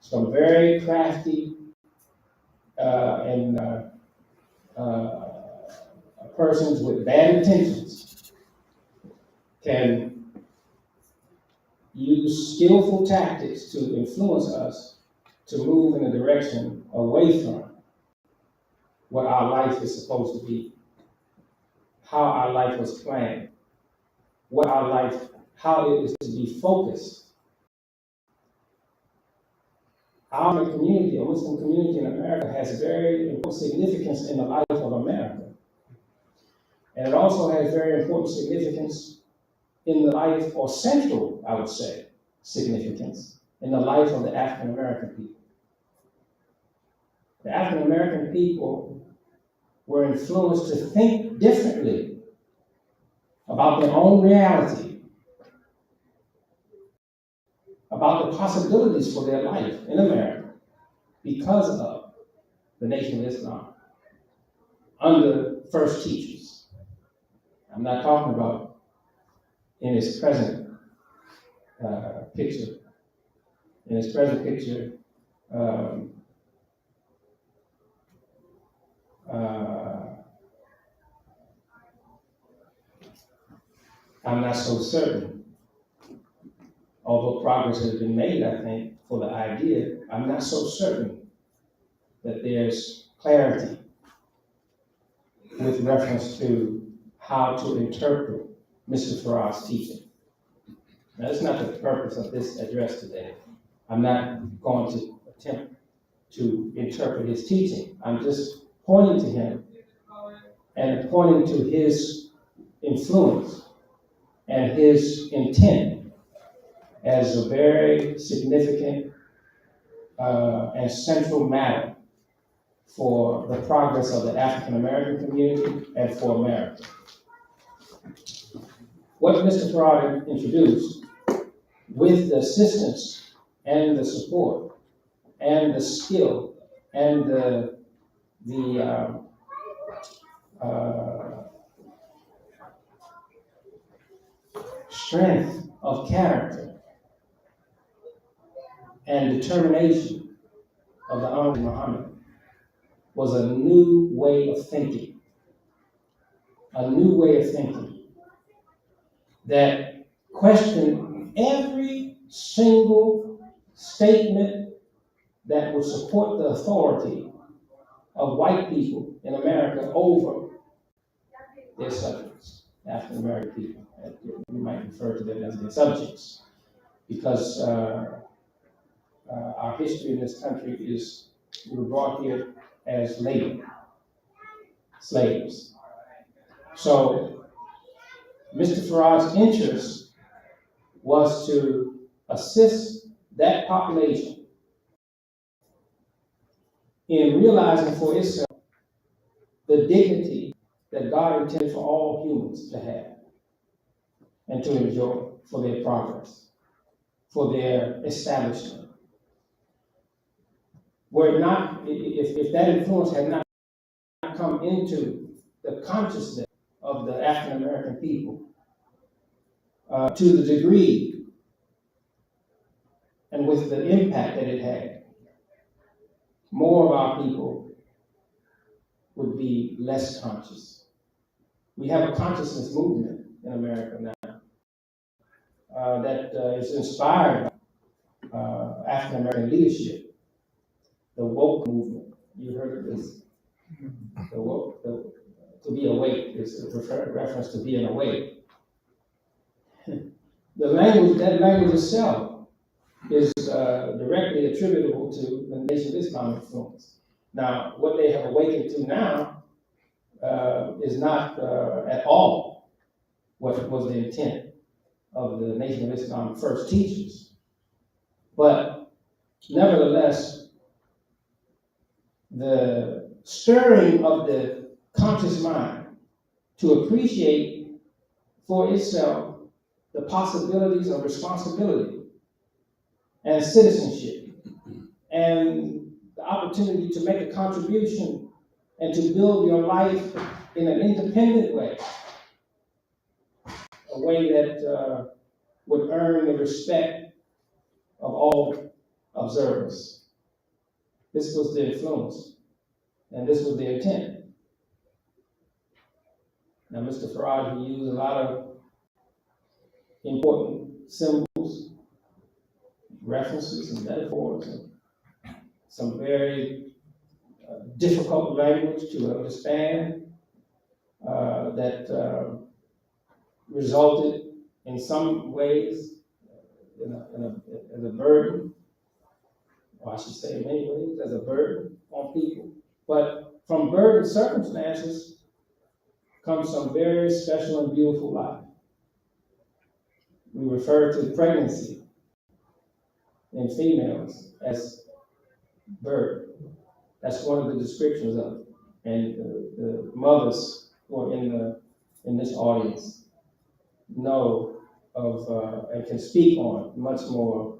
some very crafty and persons with bad intentions can use skillful tactics to influence us to move in a direction away from what our life is supposed to be, how our life was planned, what our life, how it is to be focused. Our community, a Muslim community in America, has very important significance in the life of America. And it also has very important significance in the life, or central, I would say, significance in the life of the African American people. The African American people were influenced to think differently about their own reality, about the possibilities for their life in America because of the Nation of Islam under first teachers. I'm not talking about in its present picture. In its present picture, I'm not so certain. Although progress has been made, I think, for the idea, I'm not so certain that there's clarity with reference to how to interpret Mr. Farrar's teaching. Now, that's not the purpose of this address today. I'm not going to attempt to interpret his teaching. I'm just pointing to him and pointing to his influence and his intent as a very significant and central matter for the progress of the African American community and for America. What Mr. Farrar introduced, with the assistance and the support and the skill and the strength of character and determination of the Honorable Muhammad, was a new way of thinking. A new way of thinking that questioned every single statement that would support the authority of white people in America over their subjects, African American people. We might refer to them as their subjects, because our history in this country is, we were brought here as labor, slaves. So Mr. Farrar's interest was to assist that population in realizing for itself the dignity that God intended for all humans to have and to enjoy for their progress, for their establishment. Were it not, if that influence had not come into the consciousness of the African American people to the degree and with the impact that it had, more of our people would be less conscious. We have a consciousness movement in America now that is inspired by African American leadership. The woke movement, you heard of this? The woke, to be awake is a reference to being awake. The language, that language itself is directly attributable to the Nation of Islam influence. Now, what they have awakened to now is not at all what was the intent of the Nation of Islam first teachers. But nevertheless, the stirring of the conscious mind to appreciate for itself the possibilities of responsibility and citizenship and the opportunity to make a contribution and to build your life in an independent way, a way that would earn the respect of all observers. This was the influence, and this was the intent. Now, Mr. Farad, he used a lot of important symbols, references, and metaphors, and some very difficult language to understand that resulted in some ways as a burden, or I should say in many ways as a burden on people. But from burden circumstances comes some very special and beautiful life. We refer to pregnancy in females as burden. That's one of the descriptions of it. And the mothers who are in this audience know of and can speak on much more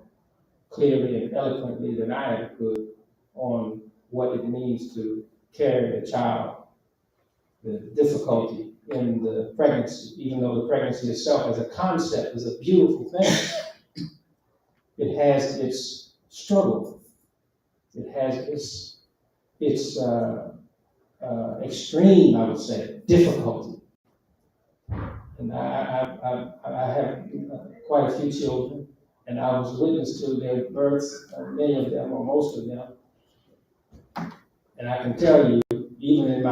clearly and eloquently than I ever could on what it means to carry a child, the difficulty in the pregnancy, even though the pregnancy itself as a concept is a beautiful thing. It has its struggle. It has its extreme, I would say, difficulty. And I have quite a few children, and I was witness to their births, many of them, or most of them. And I can tell you, even in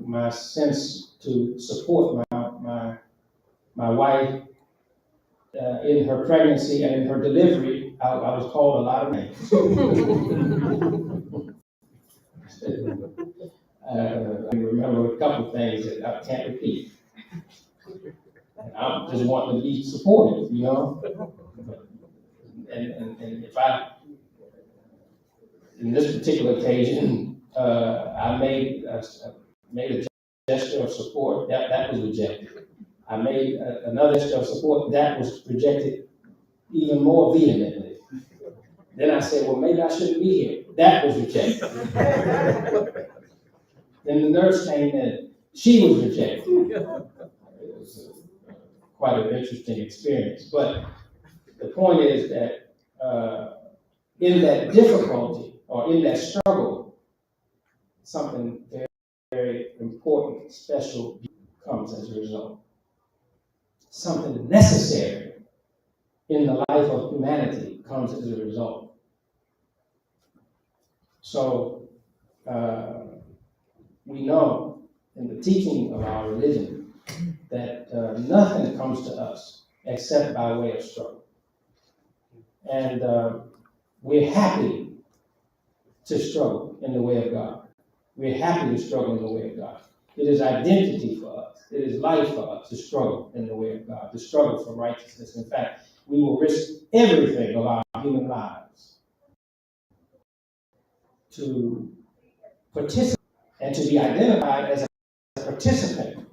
my sense to support my wife in her pregnancy and in her delivery, I was called a lot of names. I remember a couple things that I can't repeat. And I just want to be supportive, you know. And if in this particular occasion, I made a gesture of support that was rejected. I made another gesture of support that was rejected even more vehemently. Then I said, well, maybe I shouldn't be here. That was rejected. Then the nurse came in. She was rejected. It was quite an interesting experience. But the point is that in that difficulty or in that struggle, something very, very important, special comes as a result. Something necessary in the life of humanity comes as a result. So we know in the teaching of our religion that nothing comes to us except by way of struggle. And we're happy to struggle in the way of God. We're happy to struggle in the way of God. It is identity for us. It is life for us to struggle in the way of God, to struggle for righteousness. In fact, we will risk everything of our human lives to participate and to be identified as a participant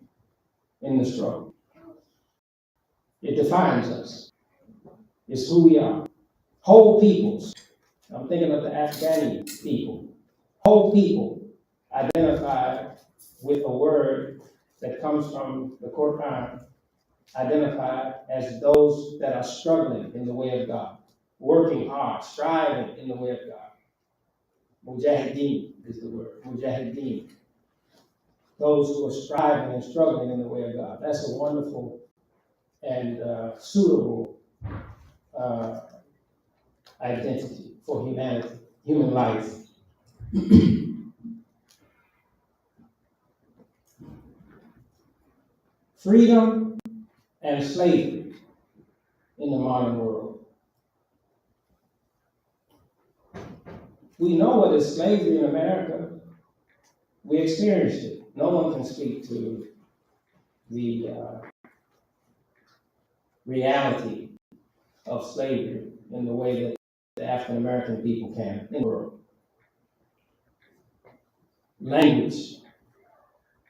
in the struggle. It defines us. It's who we are. Whole peoples. I'm thinking of the Afghani people. Whole people identified with a word that comes from the Quran, identified as those that are struggling in the way of God, working hard, striving in the way of God. Mujahideen is the word. Mujahideen. Those who are striving and struggling in the way of God. That's a wonderful and suitable identity for humanity, human life. Freedom and slavery in the modern world. We know what is slavery in America. We experienced it. No one can speak to the reality of slavery in the way that the African American people can in the world. Language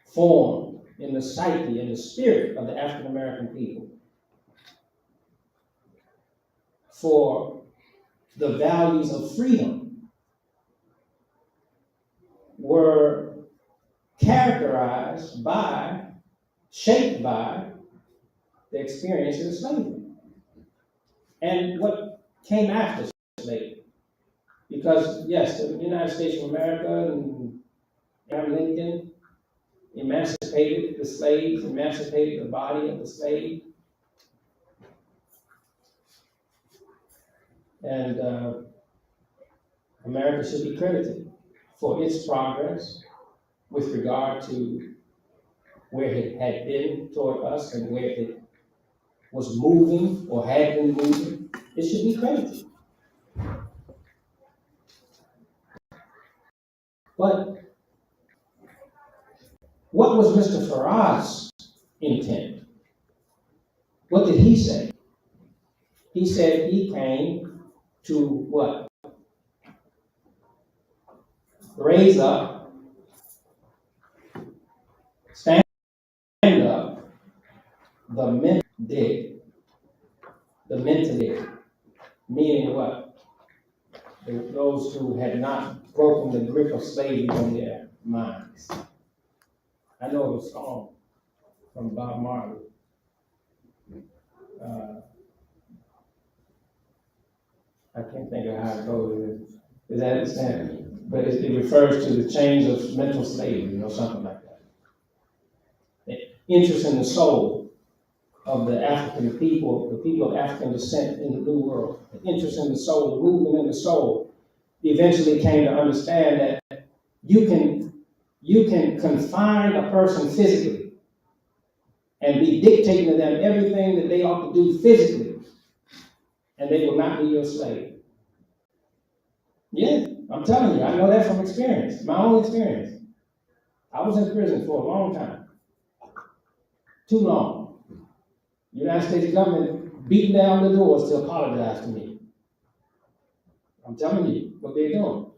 formed in the psyche and the spirit of the African American people for the values of freedom were characterized by, shaped by the experiences of slavery and what came after slavery. Because yes, the United States of America and Abraham Lincoln emancipated the slaves, emancipated the body of the slave. And America should be credited for its progress with regard to where it had been toward us and where it was moving or had been moving. It should be credited. But what was Mr. Faraj's intent? What did he say? He said he came to what? Raise up, stand up the mentally, meaning what? Those who had not broken the grip of slavery on their minds. I know a song from Bob Marley. I can't think of how it goes. Is that understandable? But it refers to the chains of mental slavery, something like that. The interest in the soul of the African people, the people of African descent in the New World, the interest in the soul, the movement in the soul, eventually came to understand that you can confine a person physically and be dictating to them everything that they ought to do physically, and they will not be your slave. Yeah, I'm telling you, I know that from experience, my own experience. I was in prison for a long time. Too long. The United States government beat down the doors to apologize to me. I'm telling you what they're doing.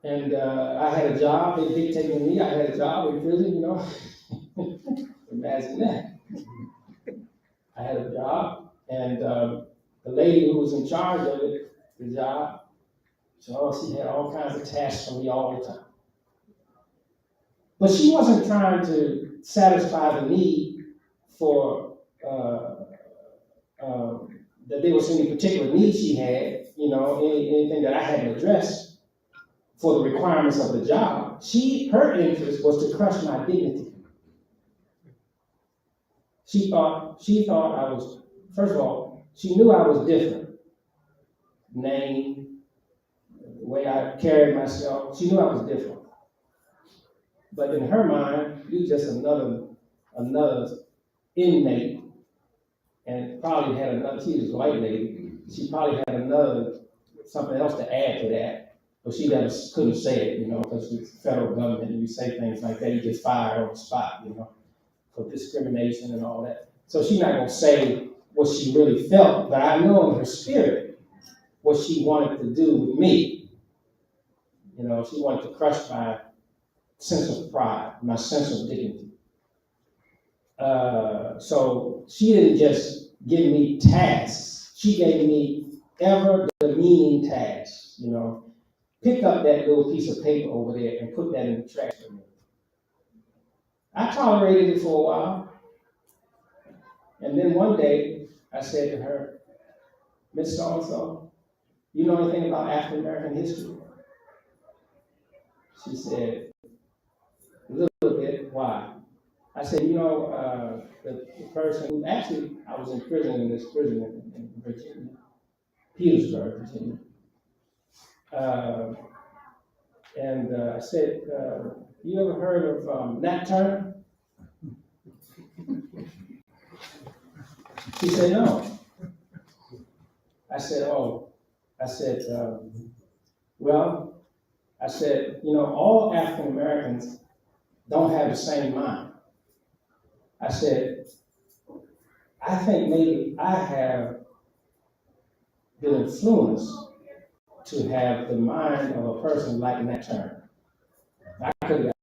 And I had a job, they dictated to me, I had a job in prison, Imagine that. I had a job, and the lady who was in charge of it, the job, so she had all kinds of tasks for me all the time. But she wasn't trying to satisfy the need for, that there was any particular need she had, anything that I hadn't addressed for the requirements of the job. Her interest was to crush my dignity. She thought I was, first of all, she knew I was different. Name, the way I carried myself, she knew I was different. But in her mind, you just another inmate, and probably had another, she was a white lady, she probably had something else to add to that, but she just couldn't say it, because it's the federal government, and you say things like that, you get fired on the spot, for discrimination and all that. So she's not gonna say what she really felt, but I know in her spirit what she wanted to do with me. She wanted to crush my sense of pride, my sense of dignity. So she didn't just give me tasks, she gave me ever-demeaning tasks, Pick up that little piece of paper over there and put that in the trash for me. I tolerated it for a while. And then one day, I said to her, Miss So-and-so, you know anything about African American history? She said, a little bit. Why? I said, the person who, actually, I was in prison in this prison in Virginia, Petersburg, Virginia. I said, you ever heard of Nat Turner? She said, no. I said, well, I said, all African Americans don't have the same mind. I said, I think maybe I have been influenced to have the mind of a person like Nat Turner. I could have.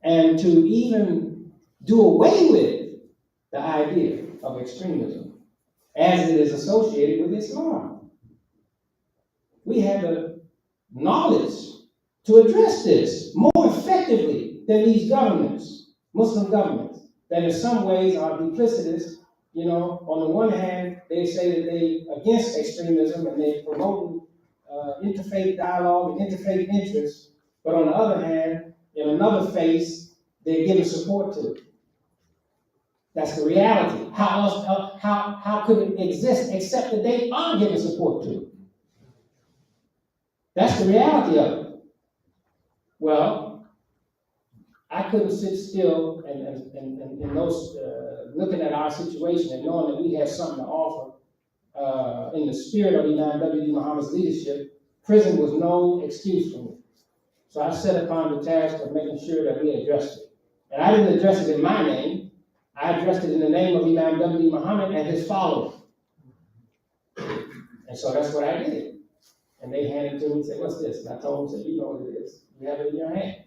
And to even do away with the idea of extremism as it is associated with Islam. We have the knowledge to address this more effectively than these governments, Muslim governments, that in some ways are duplicitous. On the one hand, they say that they against extremism and they promote interfaith dialogue and interfaith interests, but on the other hand, in another face, they're giving support to it. That's the reality. How else? How could it exist except that they are giving support to it? That's the reality of it. Well, I couldn't sit still and those looking at our situation and knowing that we had something to offer in the spirit of Imam W. Muhammad's leadership. Prison was no excuse for me. So I set upon the task of making sure that we addressed it. And I didn't address it in my name. I addressed it in the name of Imam W. Muhammad and his followers. And so that's what I did. And they handed it to me and said, what's this? And I told them, you know what it is. You have it in your hand.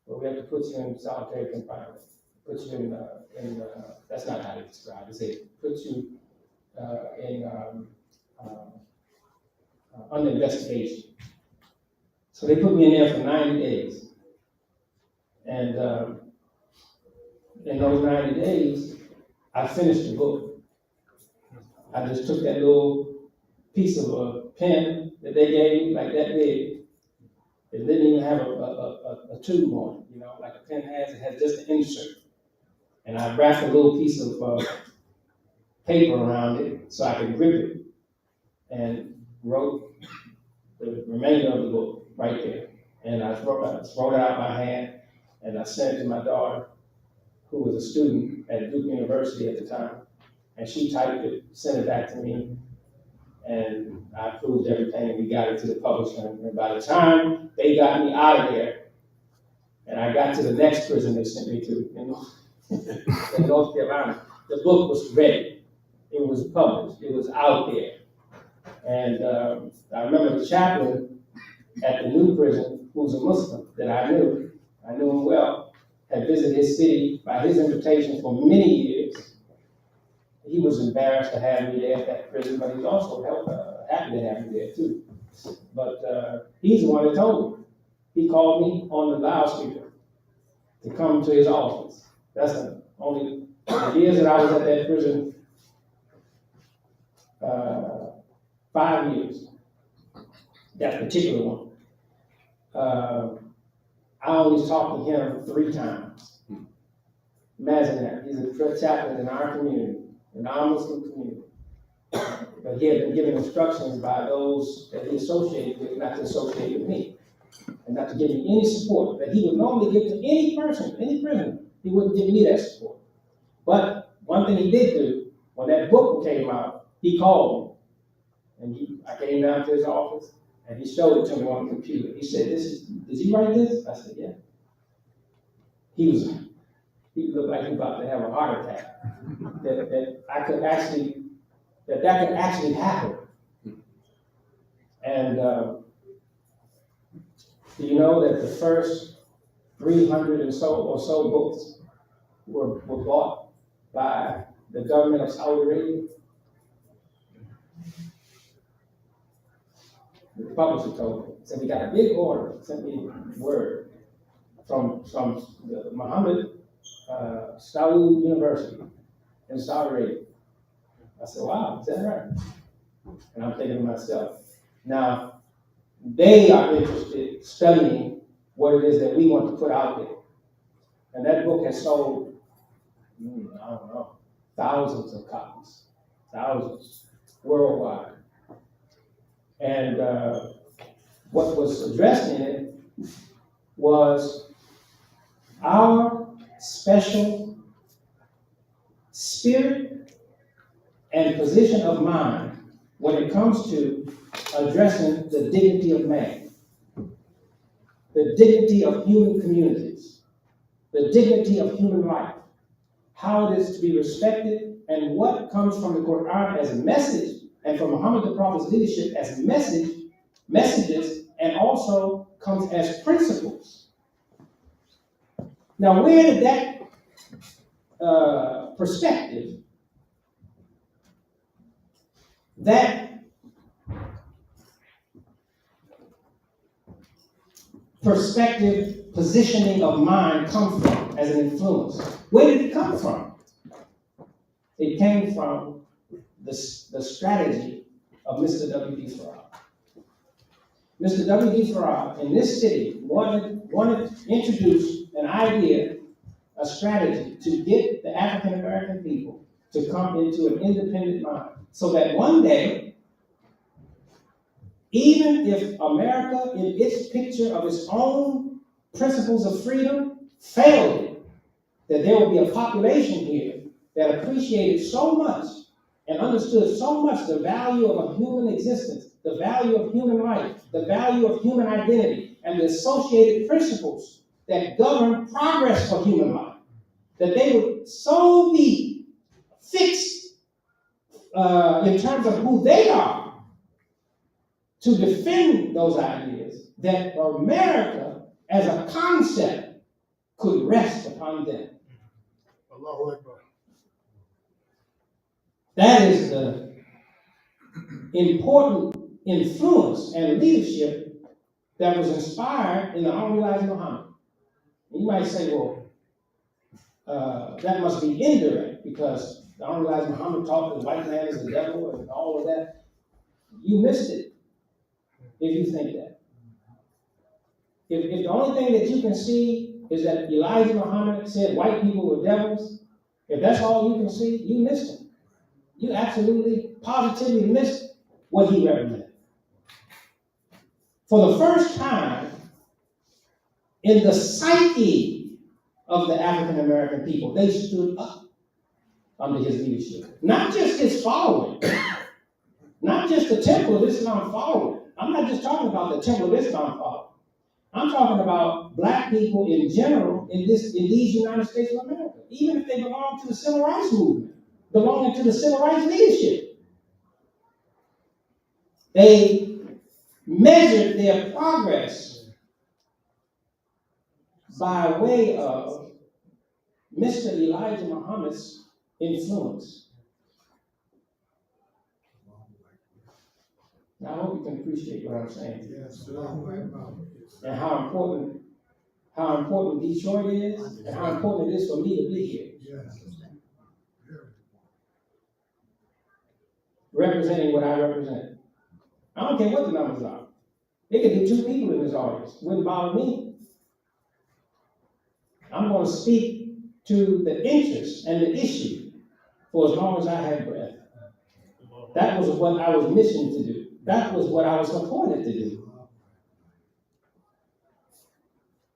But we have to put you in solitary confinement. Put you in that's not how they describe it. They put you under investigation. So they put me in there for 90 days. And in those 90 days, I finished the book. I just took that little piece of a pen that they gave me, like that big. It didn't even have a tube on it, you know, like a pen has. It has just an insert. And I wrapped a little piece of paper around it so I could grip it, and wrote the remainder of the book right there. And I wrote it out by hand, and I sent it to my daughter, who was a student at Duke University at the time. And she typed it, sent it back to me, and I approved everything, and we got it to the publisher. And by the time they got me out of there, and I got to the next prison they sent me to in North Carolina, the book was ready. It was published. It was out there. And I remember the chaplain at the new prison, who was a Muslim that I knew him well, had visited his city by his invitation for many years. He was embarrassed to have me there at that prison, but he's also happy to have me there too. But he's the one that told me. He called me on the loudspeaker to come to his office. That's only the years that I was at that prison, 5 years, that particular one. I only talked to him 3 times. Imagine that. He's a chaplain in our community, in our Muslim community. But he had been given instructions by those that he associated with not to associate with me, and not to give me any support that he would normally give to any person, any prisoner. He wouldn't give me that support. But one thing he did do, when that book came out, he called me. And I came down to his office, and he showed it to me on the computer. He said, did you write this? I said, yeah. He looked like he was about to have a heart attack. that could actually happen. And do you know that the first 300 or so books were bought by the government of Saudi Arabia? The publisher told me. Said we got a big order. Sent me word from the Mohammed Saud University in Saudi Arabia. I said, wow, is that right? And I'm thinking to myself, now they are interested in studying what it is that we want to put out there. And that book has sold, I don't know, thousands of copies, thousands worldwide. And what was addressed in it was our special spirit and position of mind when it comes to addressing the dignity of man, the dignity of human communities, the dignity of human life, how it is to be respected, and what comes from the Quran as a message, and from Muhammad the Prophet's leadership as messages, and also comes as principles. Now, where did that perspective, positioning of mind come from as an influence? Where did it come from? It came from the strategy of Mr. W.D. Farrar. Mr. W.D. Farrar in this city wanted to introduce an idea, a strategy to get the African American people to come into an independent mind, so that one day, even if America in its picture of its own principles of freedom failed, that there will be a population here that appreciated so much and understood so much the value of a human existence, the value of human life, the value of human identity, and the associated principles that govern progress for human life, that they would so be fixed in terms of who they are to defend those ideas, that America as a concept could rest upon them. Allahu Akbar. That is the important influence and leadership that was inspired in the Imam Elijah Muhammad. And you might say, well, that must be indirect, because the Honorable Elijah Muhammad taught the white man is the devil and all of that. You missed it if you think that. If the only thing that you can see is that Elijah Muhammad said white people were devils, if that's all you can see, you missed him. You absolutely, positively missed what he represented. For the first time in the psyche of the African American people, they stood up under his leadership. Not just his following, not just the Temple of Islam following. I'm not just talking about the Temple of Islam following. I'm talking about black people in general in these United States of America, even if they belong to the civil rights movement, belonging to the civil rights leadership. They measured their progress by way of Mr. Elijah Muhammad's influence. Now, I hope you can appreciate what I'm saying. Yes, And how important Detroit is, and how important it is for me to be here. Representing what I represent. I don't care what the numbers are. It could be 2 people in this audience. Wouldn't bother me. I'm going to speak to the interest and the issue for as long as I have breath. That was what I was missioned to do. That was what I was appointed to do.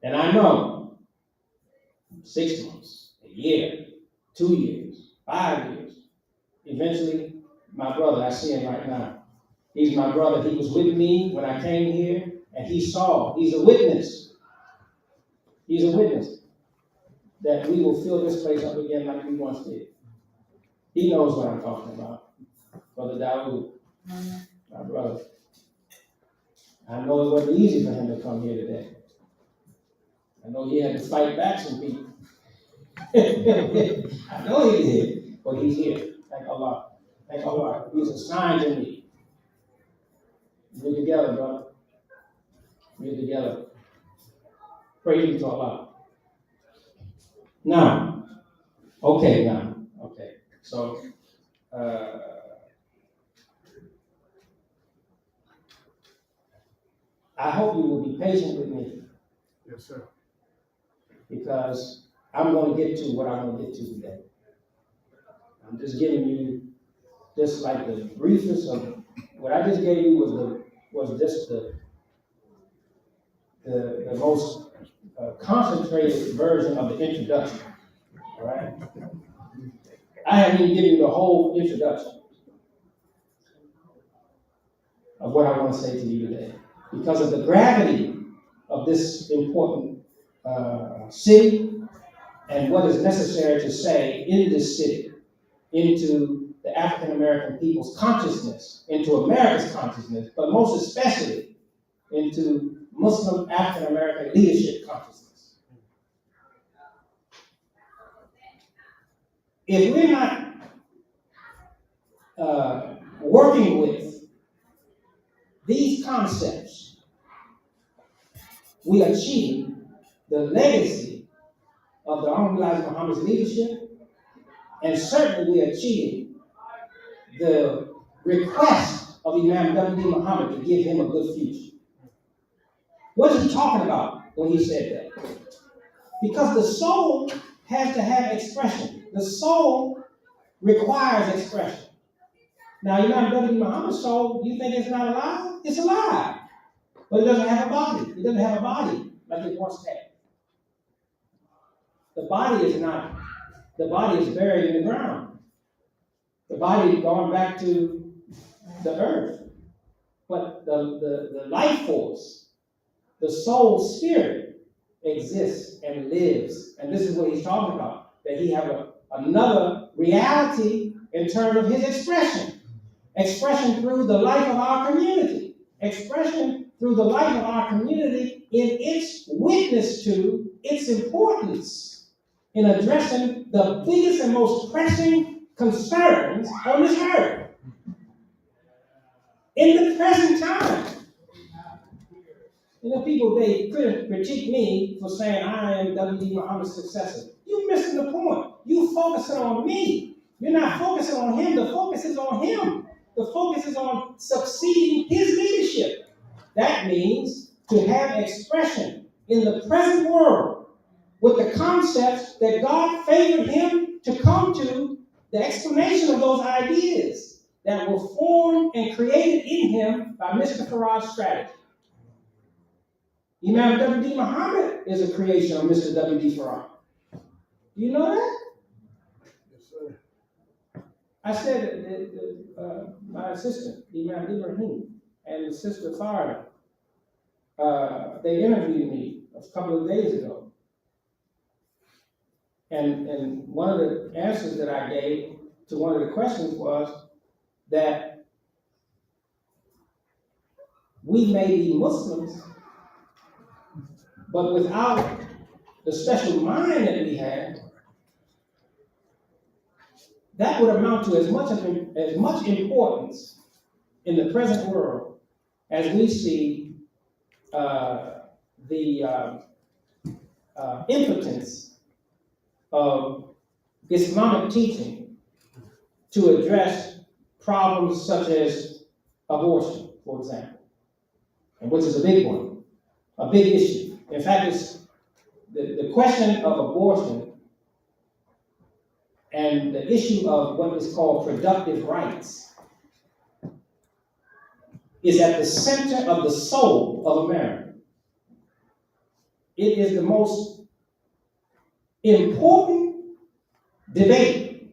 And I know 6 months, a year, 2 years, 5 years, eventually my brother, I see him right now. He's my brother. He was with me when I came here, and he saw. He's a witness. He's a witness that we will fill this place up again like we once did. He knows what I'm talking about. Brother Dawood, my brother. I know it wasn't easy for him to come here today. I know he had to fight back some people. I know he did, but he's here. Thank Allah. Thank Allah. He's assigned to me. We're together, brother. We're together. Praise be to Allah. Now, okay. So, I hope you will be patient with me. Yes, sir. Because I'm going to get to what I'm going to get to today. I'm just giving you just like the briefest of what I just gave you was just the most concentrated version of the introduction. All right. I haven't even given you the whole introduction of what I want to say to you today, because of the gravity of this important city and what is necessary to say in this city, into the African American people's consciousness, into America's consciousness, but most especially into Muslim African American leadership consciousness. If we're not working with these concepts, we achieve the legacy of the Honorable Elijah Muhammad's leadership, and certainly we achieve the request of Imam W. Muhammad to give him a good future. What is he talking about when he said that? Because the soul has to have expression. The soul requires expression. Now, Imam W. Muhammad's soul, you think it's not alive? It's alive. But it doesn't have a body. It doesn't have a body like it once had. The body is buried in the ground. The body going back to the earth. But the life force, the soul spirit, exists and lives. And this is what he's talking about, that he have another reality in terms of his expression. Expression through the life of our community. Expression through the life of our community in its witness to its importance in addressing the biggest and most pressing concerns on this earth. In the present time. You know, people, they critique me for saying I am W.D. Muhammad's successor. You you're missing the point. You focusing on me. You're not focusing on him. The focus is on him. The focus is on succeeding his leadership. That means to have expression in the present world with the concepts that God favored him to come to, the explanation of those ideas that were formed and created in him by Mr. Faraj's strategy. Imam W. Deen Mohammed is a creation of Mr. W. D. Faraj. Do you know that? Yes, sir. I said that my assistant, Imam Ibrahim, and the sister Farah, they interviewed me a couple of days ago. And one of the answers that I gave to one of the questions was that we may be Muslims, but without the special mind that we have, that would amount to as much importance in the present world as we see the impotence of Islamic teaching to address problems such as abortion, for example, and which is a big one, a big issue. In fact, it's the question of abortion and the issue of what is called productive rights is at the center of the soul of America. It is the most important debate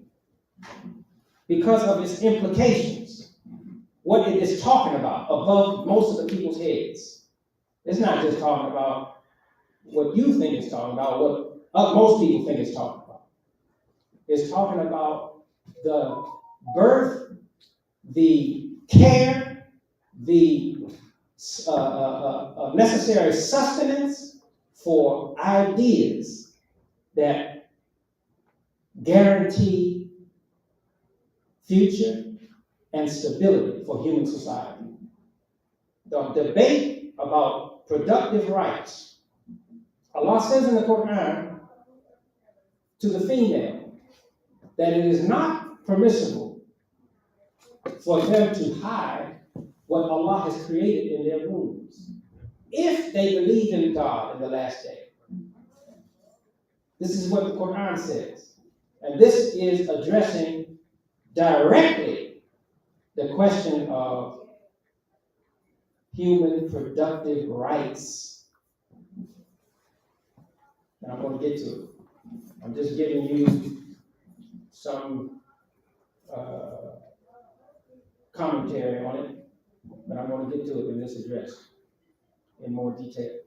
because of its implications, what it is talking about above most of the people's heads. It's not just talking about what you think it's talking about, what most people think it's talking about. It's talking about the birth, the care, the necessary sustenance for ideas that guarantee future and stability for human society. The debate about productive rights. Allah says in the Quran to the female that it is not permissible for them to hide what Allah has created in their wombs if they believe in God in the last day. This is what the Quran says. And this is addressing directly the question of human productive rights. And I'm going to get to it. I'm just giving you some commentary on it, but I'm going to get to it in this address in more detail.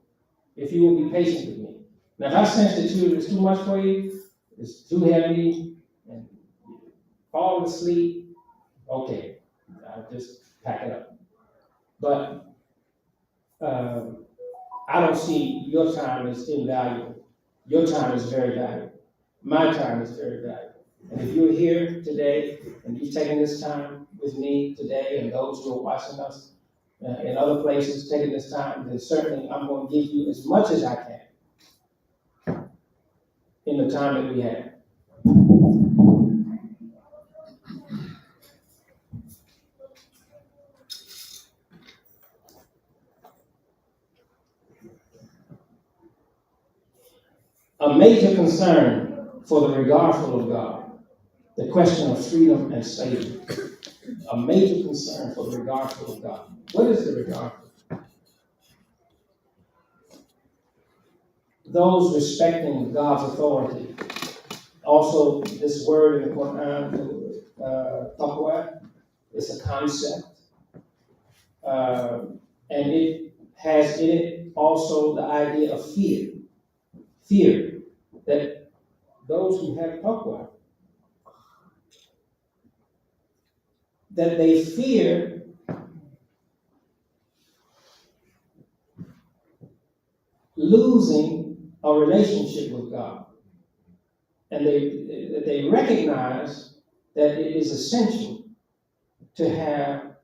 If you will be patient with me. Now, if I sense that it's too much for you, it's too heavy, and fall asleep, okay, I'll just pack it up. But I don't see your time as invaluable. Your time is very valuable. My time is very valuable. And if you're here today and you've taken this time with me today, and those who are watching us in other places taking this time, then certainly I'm going to give you as much as I can in the time that we have. A major concern for the regardful of God, the question of freedom and slavery. A major concern for the regardful of God. What is the regardful? Those respecting God's authority. Also, this word in the Quran, taqwa, is a concept. And it has in it also the idea of fear. Fear that those who have taqwa, that they fear losing a relationship with God. And they recognize that it is essential to have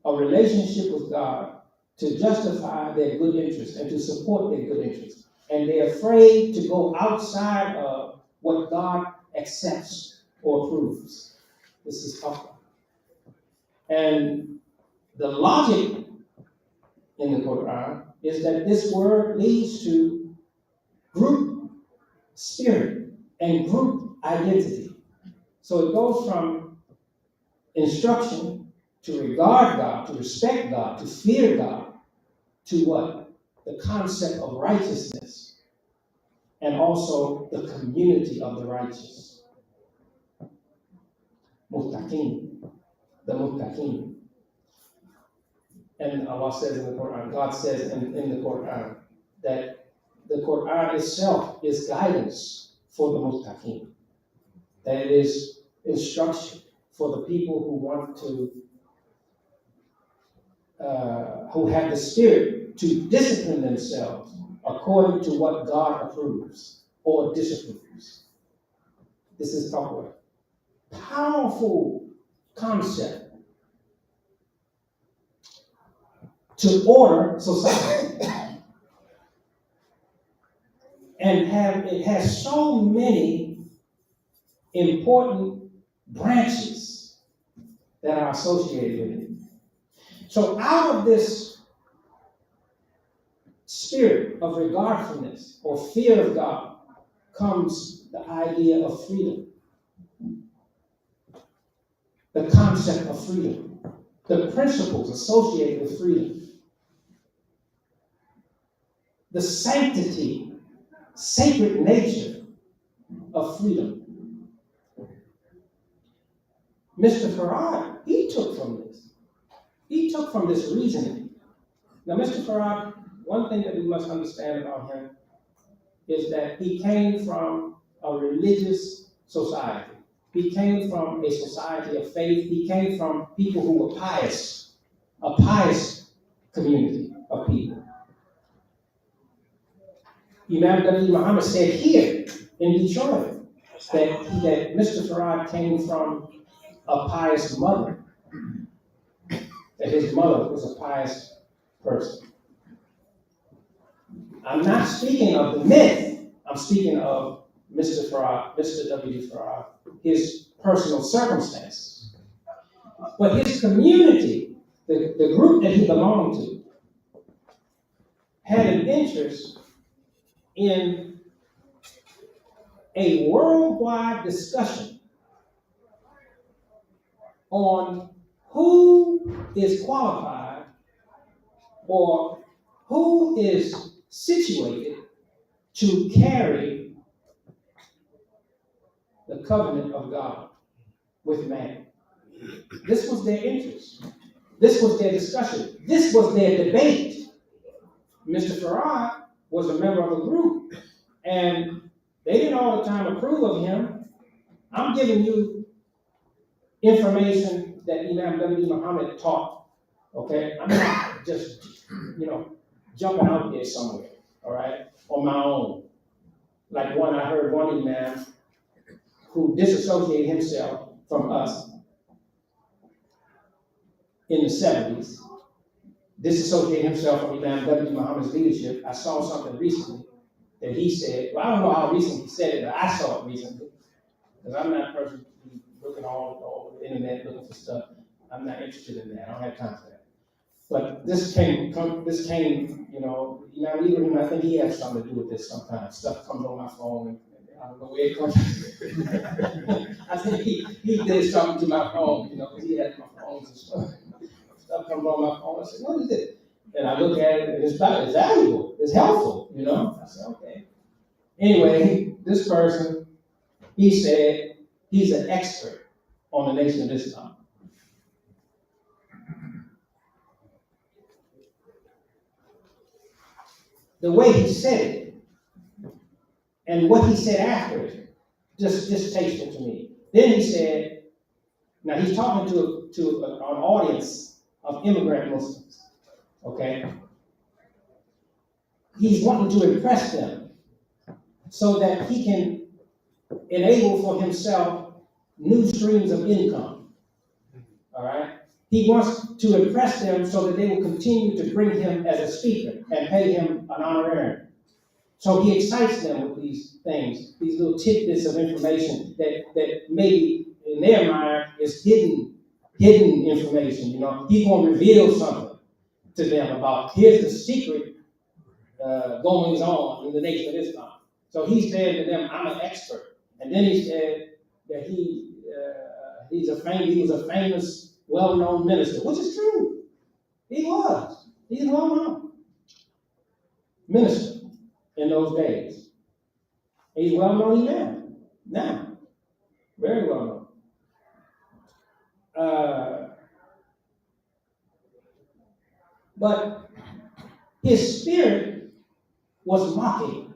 a relationship with God to justify their good interests and to support their good interests. And they're afraid to go outside of what God accepts or approves. This is taqwa. And the logic in the Quran is that this word leads to group spirit and group identity. So it goes from instruction to regard God, to respect God, to fear God, to what? The concept of righteousness, and also the community of the righteous. Muttaqin, the muttaqin. And Allah says in the Quran, God says in the Quran, that the Quran itself is guidance for the muttaqin. That it is instruction for the people who want to, who have the spirit to discipline themselves according to what God approves or disapproves. This is taqwa. Powerful concept to order society. And it has so many important branches that are associated with it. So out of this spirit of regardfulness or fear of God comes the idea of freedom, the concept of freedom, the principles associated with freedom, the sanctity, sacred nature of freedom. Mr. Farad, he took from this. He took from this reasoning. Now, Mr. Farad, one thing that we must understand about him is that he came from a religious society. He came from a society of faith. He came from people who were pious, a pious community of people. Imam W. Mohammed said here in Detroit that Mr. Farad came from a pious mother, that his mother was a pious person. I'm not speaking of the myth. I'm speaking of Mr. Farad, Mr. W. Farad, his personal circumstances. But his community, the group that he belonged to, had an interest in a worldwide discussion on who is qualified or who is situated to carry the covenant of God with man. This was their interest. This was their discussion. This was their debate. Mr. Farad was a member of a group, and they didn't all the time approve of him. I'm giving you information that Imam W. Mohammed taught, okay? I'm not just, jumping out there somewhere, all right, on my own. Like I heard one Imam who disassociated himself from us in the 70s, disassociated himself from Imam W. Mohammed's leadership. I saw something recently that he said, well, I don't know how recently he said it, but I saw it recently, because I'm not a person who's looking all over the internet looking for stuff. I'm not interested in that. I don't have time for that. But this came, Imam Ibrahim, I think he has something to do with this sometimes. Stuff comes on my phone, and I don't know where it comes from. I think he did something to my phone, because he has my phones and stuff. Stuff comes on my phone. I said, what is it? And I look at it, and it's valuable. It's helpful, I said, okay. Anyway, this person, he said he's an expert on the Nation of Islam. The way he said it, and what he said after it, just distasteful to me. Then he said, now he's talking to an audience of immigrant Muslims, okay? He's wanting to impress them so that he can enable for himself new streams of income, all right? He wants to impress them so that they will continue to bring him as a speaker and pay him an honorarium. So he excites them with these things, these little tidbits of information that maybe in their mind is hidden information. You know, he's going to reveal something to them about here's the secret goings on in the Nation of Islam. So he said to them, I'm an expert. And then he said that he was a famous, well-known minister, which is true. He was. He's a well-known minister in those days. He's well-known imam now. Very well-known. But his spirit was mocking.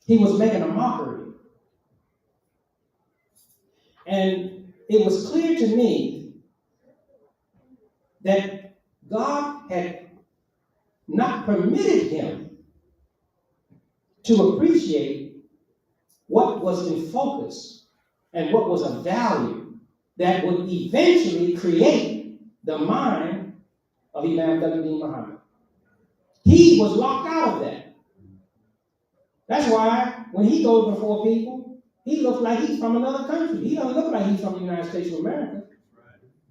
He was making a mockery. And it was clear to me that God had not permitted him to appreciate what was in focus and what was of value that would eventually create the mind of Imam Deen Mohammed. He was locked out of that. That's why when he goes before people, he looks like he's from another country. He doesn't look like he's from the United States of America.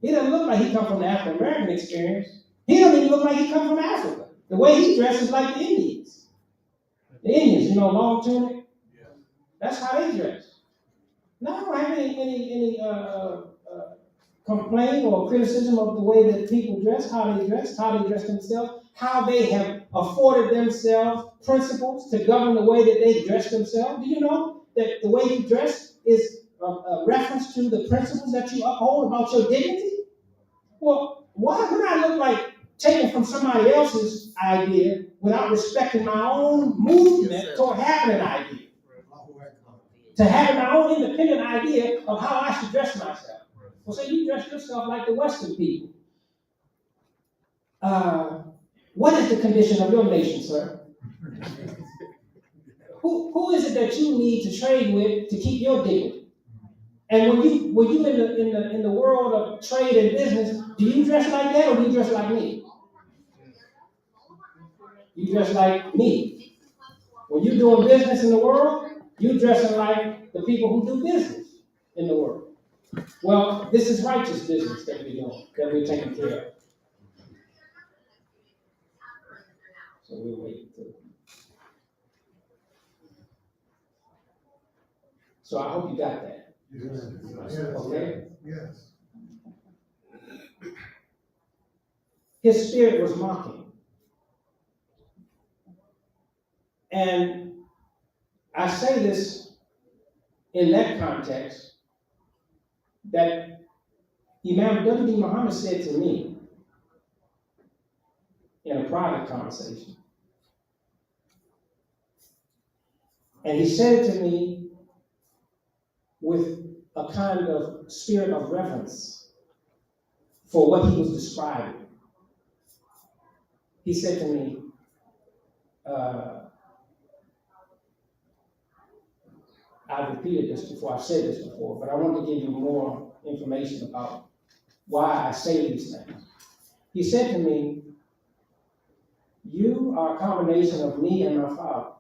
He doesn't look like he comes from the African American experience. He doesn't even look like he comes from Africa. The way he dresses like the Indians. The Indians, you know, long tunic. That's how they dress. Now, I don't have any complaint or criticism of the way that people dress, how they dress themselves, how they have afforded themselves principles to govern the way that they dress themselves. Do you know that the way you dress is a reference to the principles that you uphold about your dignity? Well, why would I look like taking from somebody else's idea without respecting my own movement toward having an idea? To having my own independent idea of how I should dress myself. Well, so you dress yourself like the Western people. What is the condition of your nation, sir? Who is it that you need to trade with to keep your dignity? And when you in the world of trade and business, do you dress like that or do you dress like me? You dress like me. When you're doing business in the world, you're dressing like the people who do business in the world. Well, this is righteous business that we're doing, that we're taking care of. So we'll wait. So I hope you got that. Yes. Okay? Yes. His spirit was mocking. And I say this in that context, that Imam W. Muhammad said to me in a private conversation, and he said it to me with a kind of spirit of reverence for what he was describing. He said to me, I've repeated this before, I've said this before, but I want to give you more information about why I say these things. He said to me, you are a combination of me and my father.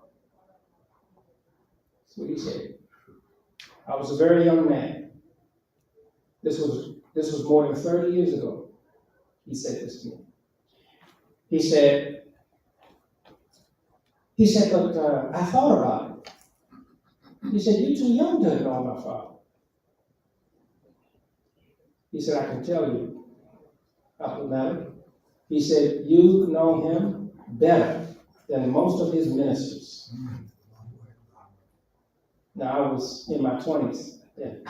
That's what he said. I was a very young man. This was more than 30 years ago. He said this to me. He said, but I thought about it. He said, you're too young to know my father. He said, I can tell you, Abdul. He said, you know him better than most of his ministers. Now, I was in my 20s then.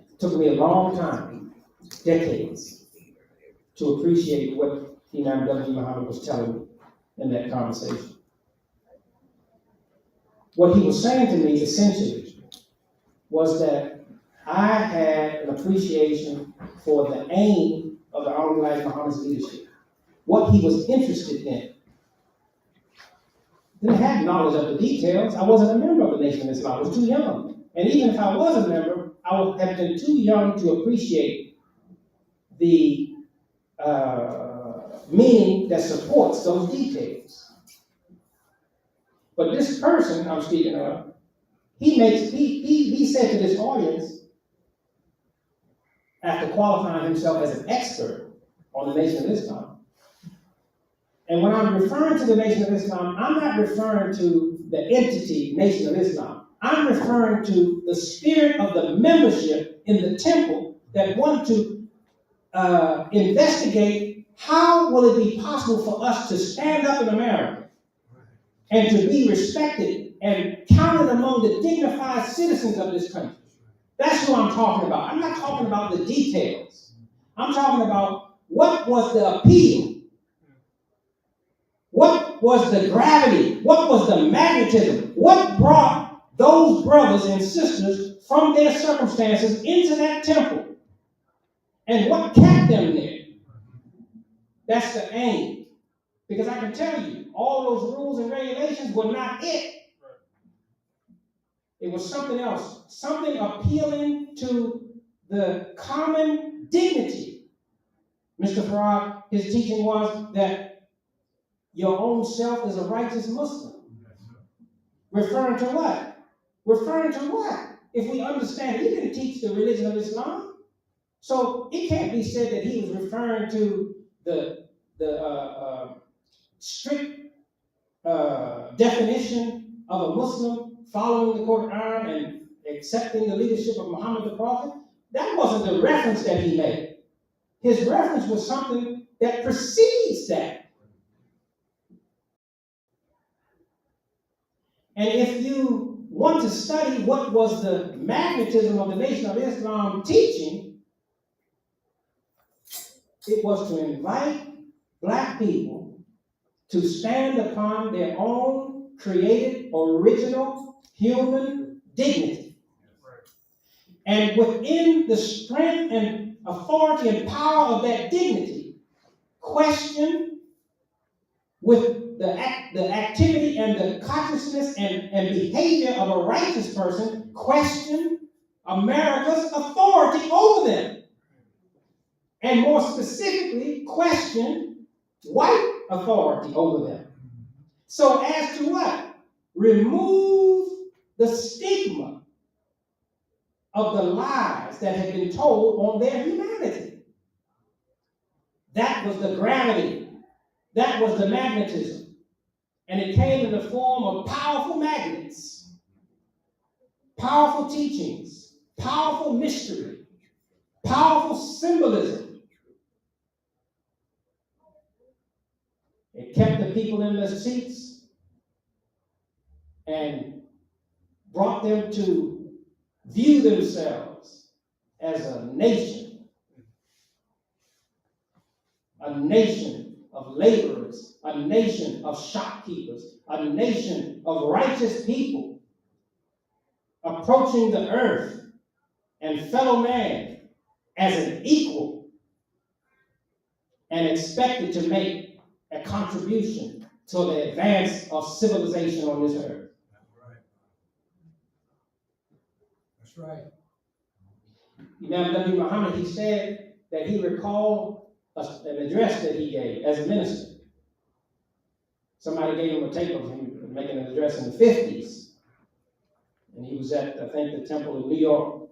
It took me a long time, decades, to appreciate what Imam W. Muhammad was telling me in that conversation. What he was saying to me, essentially, was that I had an appreciation for the aim of the Honorable Muhammad's leadership, what he was interested in. Didn't have knowledge of the details. I wasn't a member of the Nation of Islam. I was too young. And even if I was a member, I would have been too young to appreciate the meaning that supports those details. But this person I'm speaking of, he said to this audience, after qualifying himself as an expert on the Nation of Islam, and when I'm referring to the Nation of Islam, I'm not referring to the entity Nation of Islam. I'm referring to the spirit of the membership in the temple that want to investigate how will it be possible for us to stand up in America and to be respected and counted among the dignified citizens of this country. That's what I'm talking about. I'm not talking about the details. I'm talking about what was the appeal. What was the gravity? What was the magnetism? What brought those brothers and sisters from their circumstances into that temple? And what kept them there? That's the aim. Because I can tell you, all those rules and regulations were not it. It was something else, something appealing to the common dignity. Mr. Farag, his teaching was that your own self is a righteous Muslim. Referring to what? Referring to what? If we understand, he didn't teach the religion of Islam. So it can't be said that he was referring to the strict definition of a Muslim following the Quran and accepting the leadership of Muhammad the Prophet. That wasn't the reference that he made. His reference was something that precedes that. And if you want to study what was the magnetism of the Nation of Islam teaching, it was to invite black people to stand upon their own created, original human dignity. And within the strength and authority and power of that dignity, question with the activity and the consciousness and behavior of a righteous person, question America's authority over them. And more specifically, question white authority over them. So as to what? Remove the stigma of the lies that had been told on their humanity. That was the gravity. That was the magnetism. And it came in the form of powerful magnets, powerful teachings, powerful mystery, powerful symbolism. It kept the people in their seats and brought them to view themselves as a nation of laborers, a nation of shopkeepers, a nation of righteous people approaching the earth and fellow man as an equal and expected to make a contribution to the advance of civilization on this earth. That's right. Imam W. Mohammed, he said that he recalled an address that he gave as a minister. Somebody gave him a tape of him making an address in the 50s. And he was at, I think, the Temple in New York,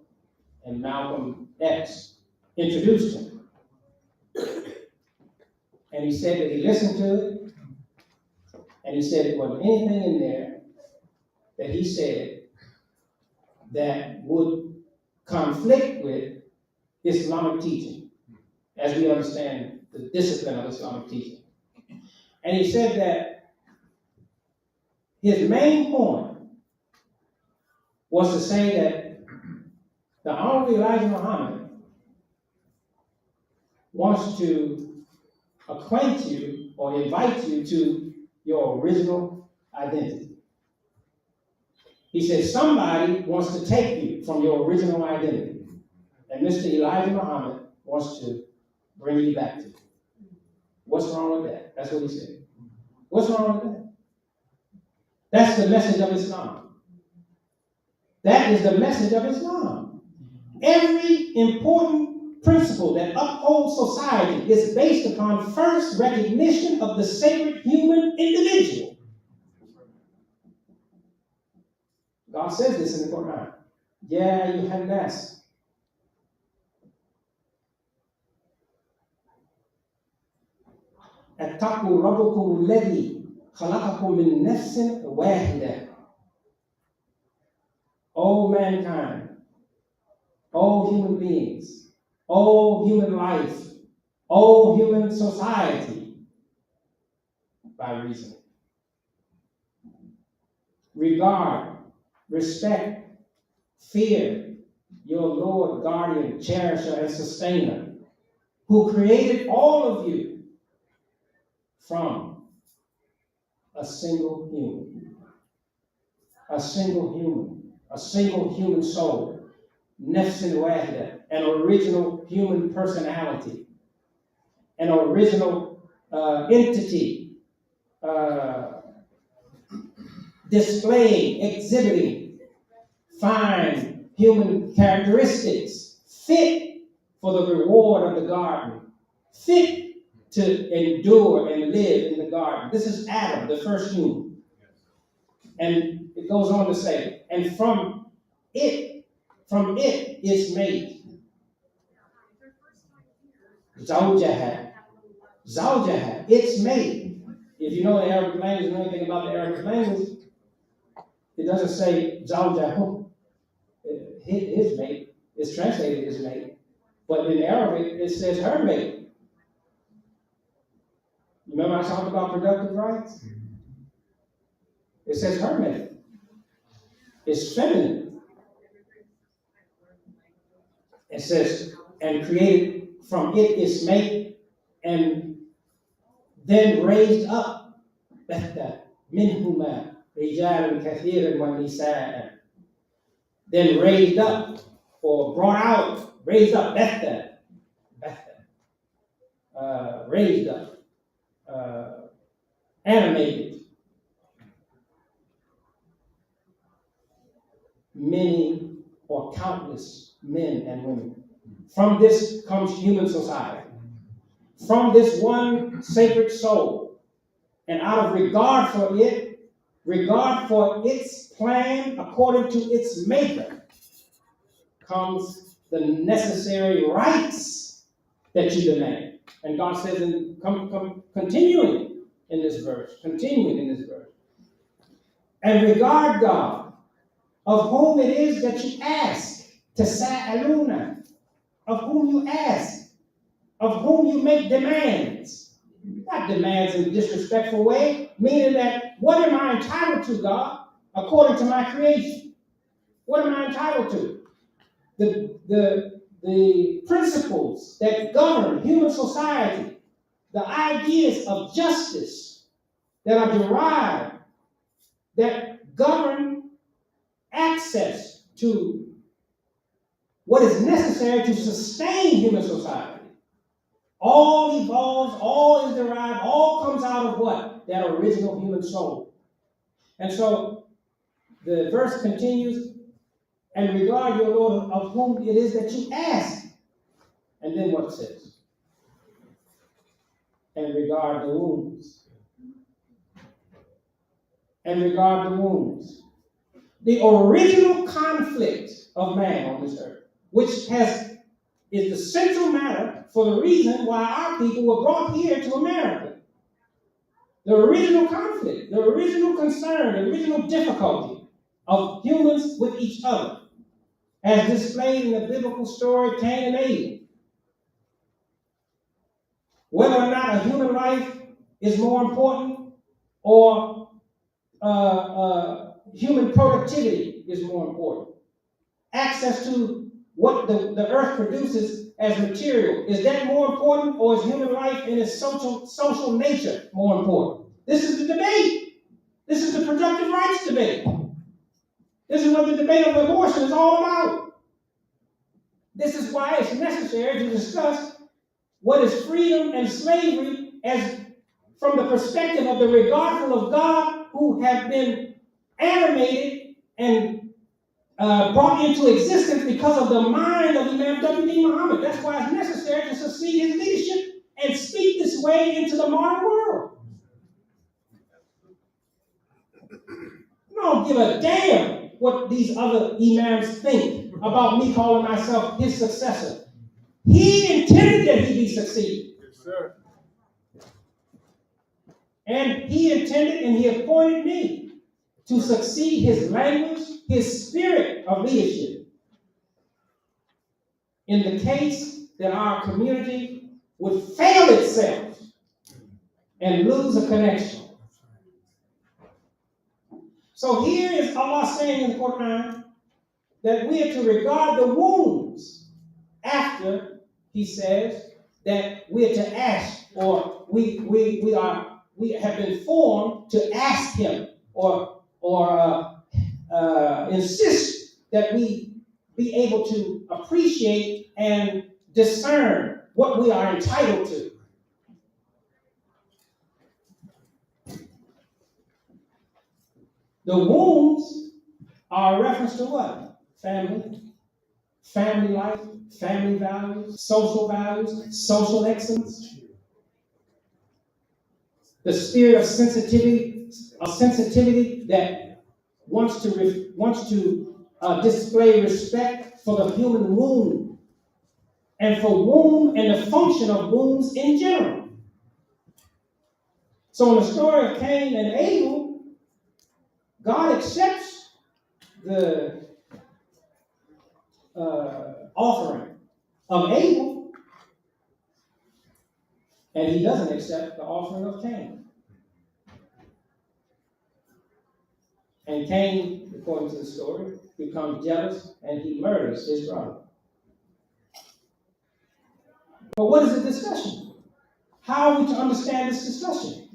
and Malcolm X introduced him. And he said that he listened to it, and he said there wasn't anything in there that he said that would conflict with Islamic teaching, as we understand the discipline of Islamic teaching. And he said that his main point was to say that the Honorable Elijah Muhammad wants to acquaint you or invite you to your original identity. He says somebody wants to take you from your original identity, and Mr. Elijah Muhammad wants to bring you back to it. What's wrong with that? That's what he said. What's wrong with that? That's the message of Islam. That is the message of Islam. Every important principle that upholds society is based upon first recognition of the sacred human individual. God says this in the Quran. Ya ayyuhan nas. اتقوا ربكم الذي خلقكم من نفس واحدة. O mankind, all human beings, all human life, all human society, by reason. Regard, respect, fear your Lord, guardian, cherisher, and sustainer, who created all of you from a single human. A single human soul, nafsin wahida, an original human personality, an original entity, displaying, exhibiting fine human characteristics, fit for the reward of the garden, fit to endure and live in the garden. This is Adam, the first human. And it goes on to say, and from it is made. Zawjaha, it's made. If you know the Arabic language, know anything about the Arabic language, it doesn't say Zawjahu, his mate. It's translated his mate. But in Arabic, it says her mate. Remember I talked about productive rights? It says her mate. It's feminine. It says, and created from it is made, and then raised up. Minhuma rijalun kathiran wa nisa'an. Then raised up, or brought out, raised up, raised up. Animated many or countless men and women. From this comes human society. From this one sacred soul, and out of regard for its plan according to its maker, comes the necessary rights that you demand. And God says, continuing in this verse, and regard God, of whom it is that you ask, tasa'aluna, of whom you ask, of whom you make demands. Not demands in a disrespectful way, meaning that what am I entitled to, God, according to my creation? What am I entitled to? The principles that govern human society, the ideas of justice that are derived, that govern access to what is necessary to sustain human society. All evolves, all is derived, all comes out of what? That original human soul. And so the verse continues, and regard your Lord, of whom it is that you ask. And then what it says? And regard the wombs. And regard the wombs. The original conflict of man on this earth, which is the central matter for the reason why our people were brought here to America. The original conflict, the original concern, the original difficulty of humans with each other, as displayed in the biblical story Cain and Abel. Whether or not a human life is more important, or human productivity is more important. Access to what the earth produces as material, is that more important, or is human life in its social nature more important? This is the debate. This is the productive rights debate. This is what the debate of abortion is all about. This is why it's necessary to discuss what is freedom and slavery as from the perspective of the regardful of God, who have been animated and brought into existence because of the mind of Imam W. Deen Mohammed. That's why it's necessary to succeed his leadership and speak this way into the modern world. I don't give a damn what these other imams think about me calling myself his successor. He intended that he be succeeded. Yes, sir. And he intended and he appointed me to succeed his language, his spirit of leadership. In the case that our community would fail itself and lose a connection. So here is Allah saying in the Quran that we are to regard the wounds after he says that we are to ask, or we have been formed to ask him or insist that we be able to appreciate and discern what we are entitled to. The wounds are a reference to what? Family, family life, family values, social excellence. The spirit of sensitivity that wants to display respect for the human womb and for womb and the function of wombs in general. So in the story of Cain and Abel, God accepts the offering of Abel, and he doesn't accept the offering of Cain. And Cain, according to the story, becomes jealous and he murders his brother. But what is the discussion? How are we to understand this discussion?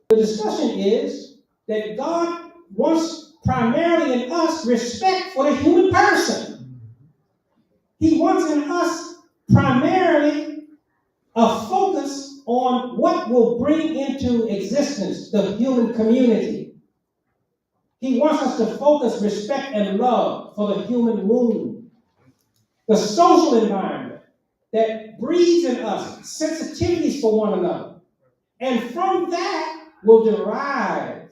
The discussion is that God wants primarily in us respect for the human person. He wants in us primarily a focus on what will bring into existence the human community. He wants us to focus respect and love for the human womb, the social environment that breeds in us sensitivities for one another. And from that will derive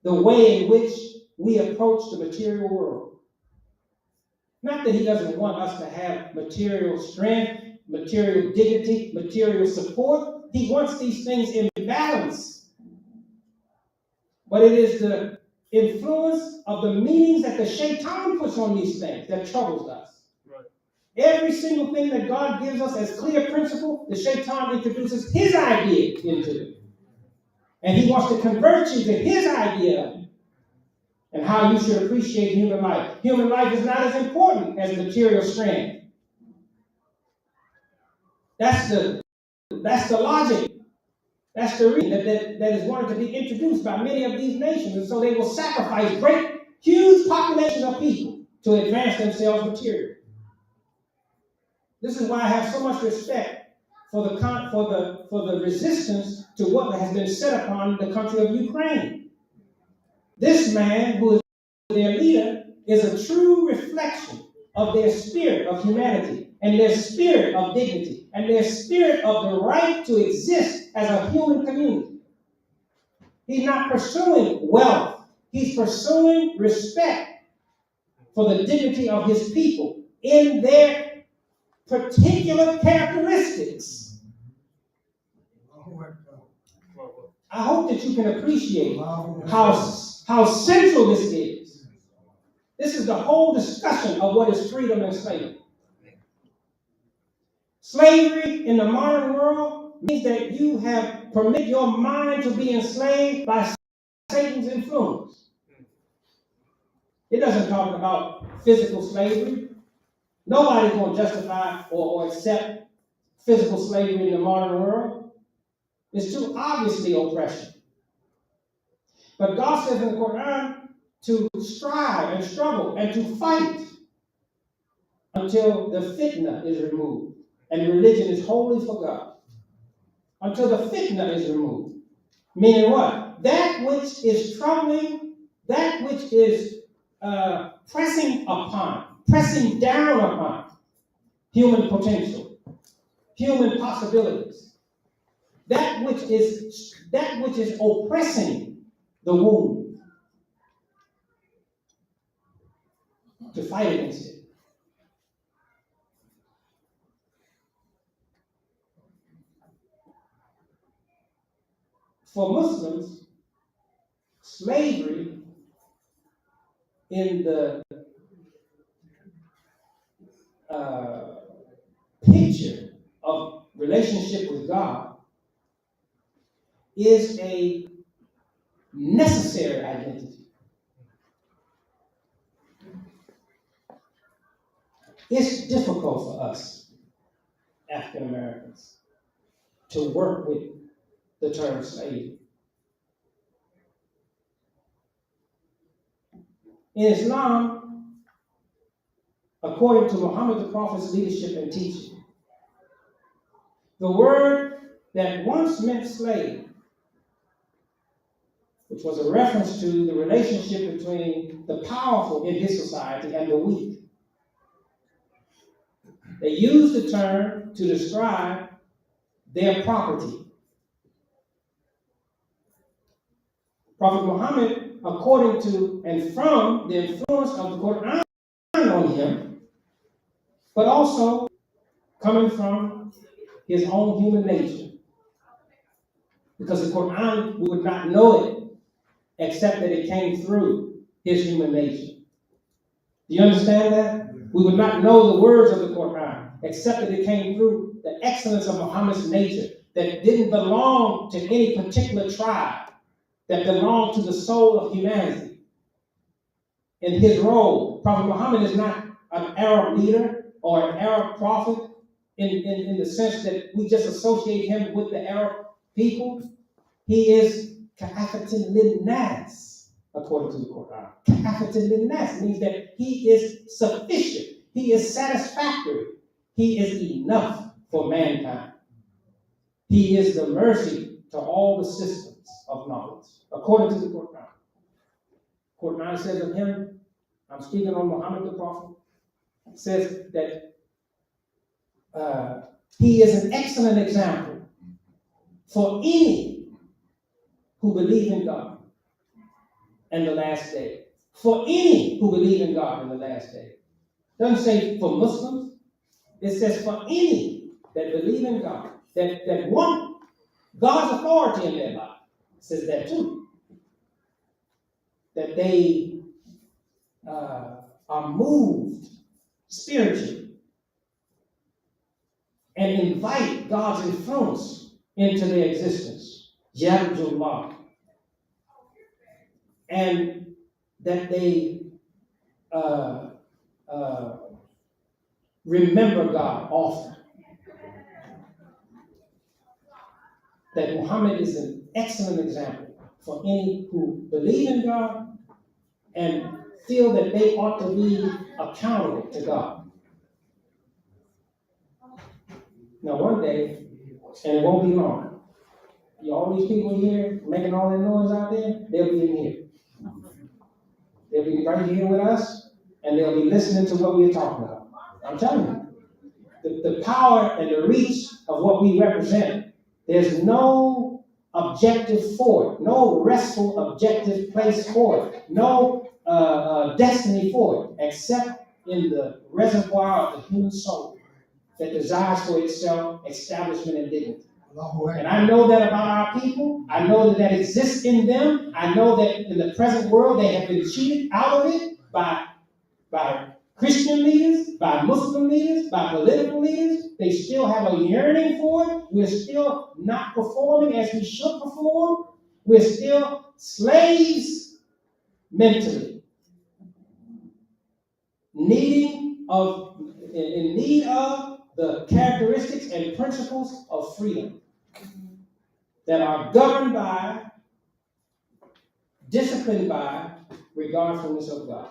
the way in which we approach the material world. Not that he doesn't want us to have material strength, material dignity, material support. He wants these things in balance. But it is the influence of the meanings that the shaitan puts on these things that troubles us. Right. Every single thing that God gives us as clear principle, the shaitan introduces his idea into it. And he wants to convert you to his idea of it and how you should appreciate human life. Human life is not as important as material strength. That's the logic. That's the reason that is wanted to be introduced by many of these nations. And so they will sacrifice huge populations of people to advance themselves materially. This is why I have so much respect for the resistance to what has been set upon the country of Ukraine. This man, who is their leader, is a true reflection of their spirit of humanity and their spirit of dignity and their spirit of the right to exist as a human community. He's not pursuing wealth. He's pursuing respect for the dignity of his people in their particular characteristics. I hope that you can appreciate how central this is. This is the whole discussion of what is freedom and slavery. Slavery in the modern world means that you have permitted your mind to be enslaved by Satan's influence. It doesn't talk about physical slavery. Nobody's going to justify or accept physical slavery in the modern world. It's too obviously oppression. But God says in the Quran to strive and struggle and to fight until the fitna is removed and religion is wholly for God. Until the fitna is removed. Meaning what? That which is troubling, that which is pressing down upon human potential, human possibilities, that which is oppressing the womb, to fight against it. For Muslims, slavery in the picture of relationship with God is a necessary identity. It's difficult for us, African Americans, to work with the term slave. In Islam, according to Muhammad the Prophet's leadership and teaching, the word that once meant slave, which was a reference to the relationship between the powerful in his society and the weak. They used the term to describe their property. Prophet Muhammad, according to and from the influence of the Quran on him, but also coming from his own human nature. Because the Quran, we would not know it except that it came through his human nature. Do you understand that? We would not know the words of the Quran except that it came through the excellence of Muhammad's nature that didn't belong to any particular tribe, that belonged to the soul of humanity. In his role, Prophet Muhammad is not an Arab leader or an Arab prophet in the sense that we just associate him with the Arab people. He is ka'afatin lin-nas, according to the Quran. Ka'afatin lin-nas means that he is sufficient, he is satisfactory, he is enough for mankind. He is the mercy to all the systems of knowledge, according to the Quran. Quran says of him, I'm speaking on Muhammad the Prophet, says that he is an excellent example for any who believe in God and the last day. For any who believe in God in the last day. It doesn't say for Muslims. It says for any that believe in God, that want God's authority in their life. It says that too. That they are moved spiritually and invite God's influence into their existence. Yarjullah. And that they remember God often. That Muhammad is an excellent example for any who believe in God and feel that they ought to be accountable to God. Now one day, and it won't be long, all these people here making all that noise out there, they'll be in here. They'll be right here with us, and they'll be listening to what we're talking about. I'm telling you, the power and the reach of what we represent, there's no objective for it, no restful objective place for it, no destiny for it, except in the reservoir of the human soul that desires for itself establishment and dignity. And I know that about our people. I know that that exists in them. I know that in the present world they have been cheated out of it by Christian leaders, by Muslim leaders, by political leaders. They still have a yearning for it. We're still not performing as we should perform. We're still slaves mentally, in need of the characteristics and principles of freedom that are governed by, disciplined by, regardfulness of God.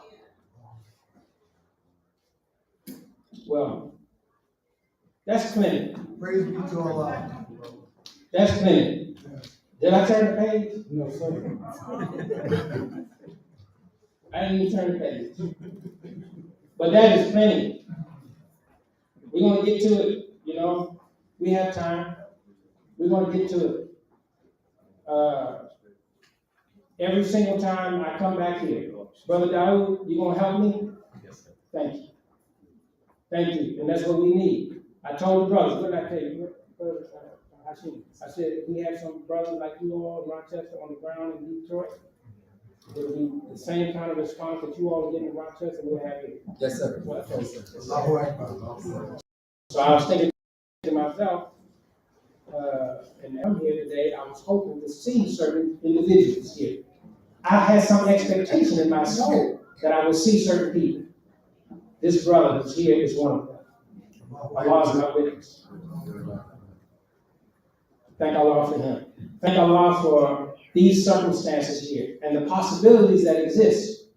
Well, that's plenty. Praise be to Allah. That's plenty. Did I turn the page? No, sir. I didn't even turn the page. But that is plenty. We're gonna get to it, you know. We have time. We're gonna get to it. Every single time I come back here, Brother Daoud, you gonna help me? Yes, sir. Thank you. Thank you, and that's what we need. I told the brothers, what did I tell you? I said, we have some brothers like you all in Rochester on the ground in Detroit. It'll be the same kind of response that you all are getting in Rochester, we'll have here. Yes, sir. Allahu Akbar. So I was thinking to myself, and I'm here today, I was hoping to see certain individuals here. I had some expectation in my soul that I would see certain people. This brother who's here is one of them. Allah is my witness. Thank Allah for him. Thank Allah for these circumstances here and the possibilities that exist.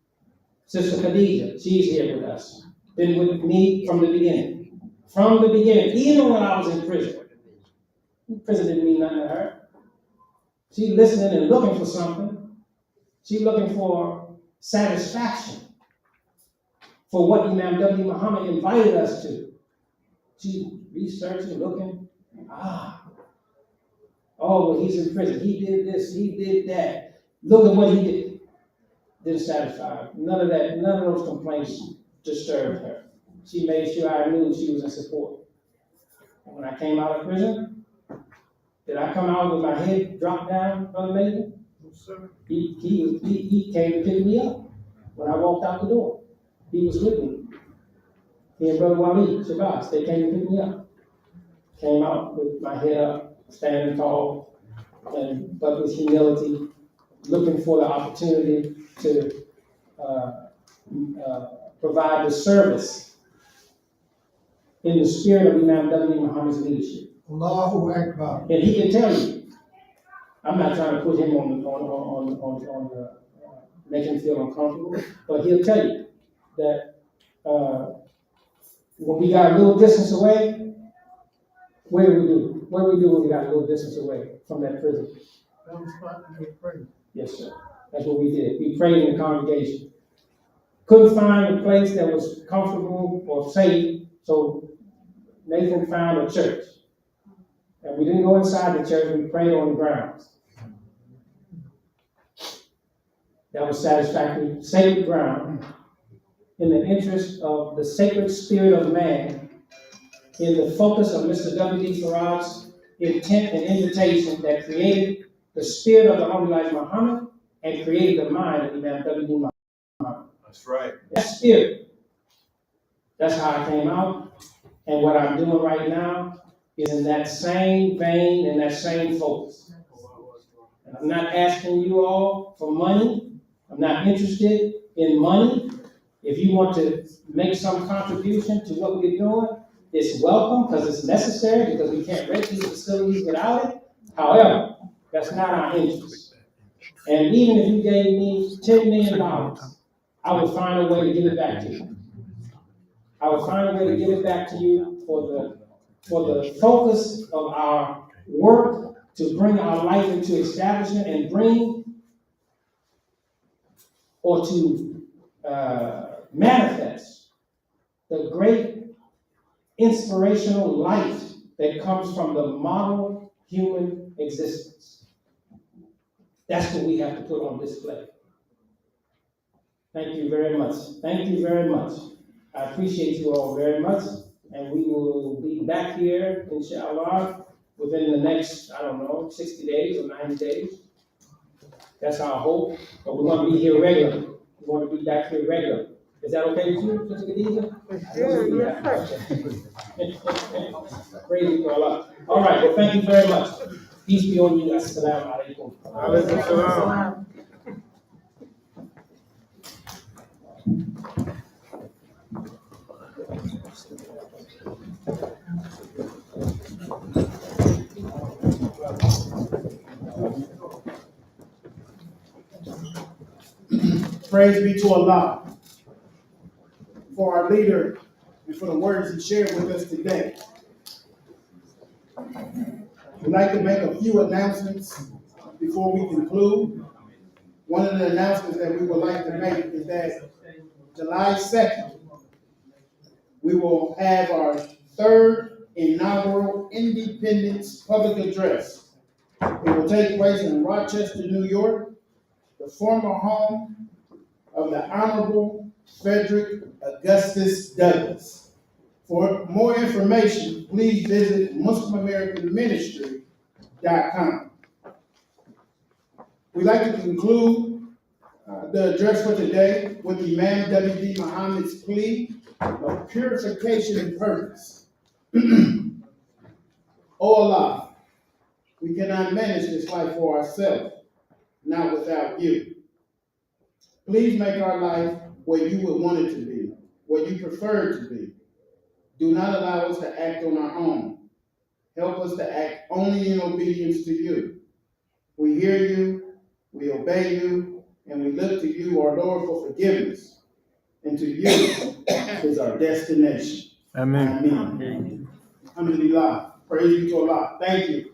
Sister Khadija, she's here with us. Been with me from the beginning. From the beginning, even when I was in prison. Prison didn't mean nothing to her. She's listening and looking for something. She's looking for satisfaction for what Imam W. Muhammad invited us to. She's researching, looking. Oh, well, he's in prison. He did this, he did that. Look at what he did. Didn't satisfy her. None of that, none of those complaints disturbed her. She made sure I knew she was in support. And when I came out of prison, did I come out with my head dropped down, Brother Major? He came to pick me up when I walked out the door. He was with me. He and Brother Wally Shabazz, they came to pick me up. Came out with my head up, standing tall, but with humility, looking for the opportunity to provide the service in the spirit of Imam W. Muhammad's leadership. Allahu Akbar. And he can tell you, I'm not trying to put him on make him feel uncomfortable, but he'll tell you that when we got a little distance away, what do we do? What do we do when we got a little distance away from that prison? Yes, sir. That's what we did. We prayed in the congregation. Couldn't find a place that was comfortable or safe, so Nathan found a church. And we didn't go inside the church, we prayed on the grounds. That was satisfactory, sacred ground, in the interest of the sacred spirit of man, in the focus of Mr. W.D. Faraj's intent and invitation that created the spirit of the Holy Life Muhammad and created the mind of Imam W. Muhammad. That's right. That spirit, that's how I came out. And what I'm doing right now is in that same vein and that same focus. And I'm not asking you all for money. I'm not interested in money. If you want to make some contribution to what we're doing, it's welcome because it's necessary because we can't rent these facilities without it. However, that's not our interest. And even if you gave me $10 million, I would find a way to give it back to you. I would find a way to give it back to you for the focus of our work to bring our life into establishment and bring or to manifest the great inspirational light that comes from the model human existence. That's what we have to put on display. Thank you very much. Thank you very much. I appreciate you all very much, and we will be back here, inshallah, within the next, 60 days or 90 days. That's our hope, but we're going to be here regularly. We want to be back here regularly. Is that okay with you, Sister Khadija? Praise you, Allah. All right, well, thank you very much. Peace be on you. Assalamu alaikum. Alaikum salam. Praise be to Allah for our leader and for the words he shared with us today. We'd like to make a few announcements before we conclude. one of the announcements that we would like to make is that July 2nd, we will have our third inaugural Independence Public Address. It will take place in Rochester, New York, the former home of the Honorable Frederick Augustus Douglass. For more information, please visit MuslimAmericanMinistry.com. We'd like to conclude the address for today with Imam W. Mohammed's plea of purification and purpose. O Allah, we cannot manage this life for ourselves, not without you. Please make our life what you would want it to be, what you prefer it to be. Do not allow us to act on our own. Help us to act only in obedience to you. We hear you, we obey you, and we look to you, our Lord, for forgiveness. And to you is our destination. Amen. Alhamdulillah. Praise be to Allah. Thank you.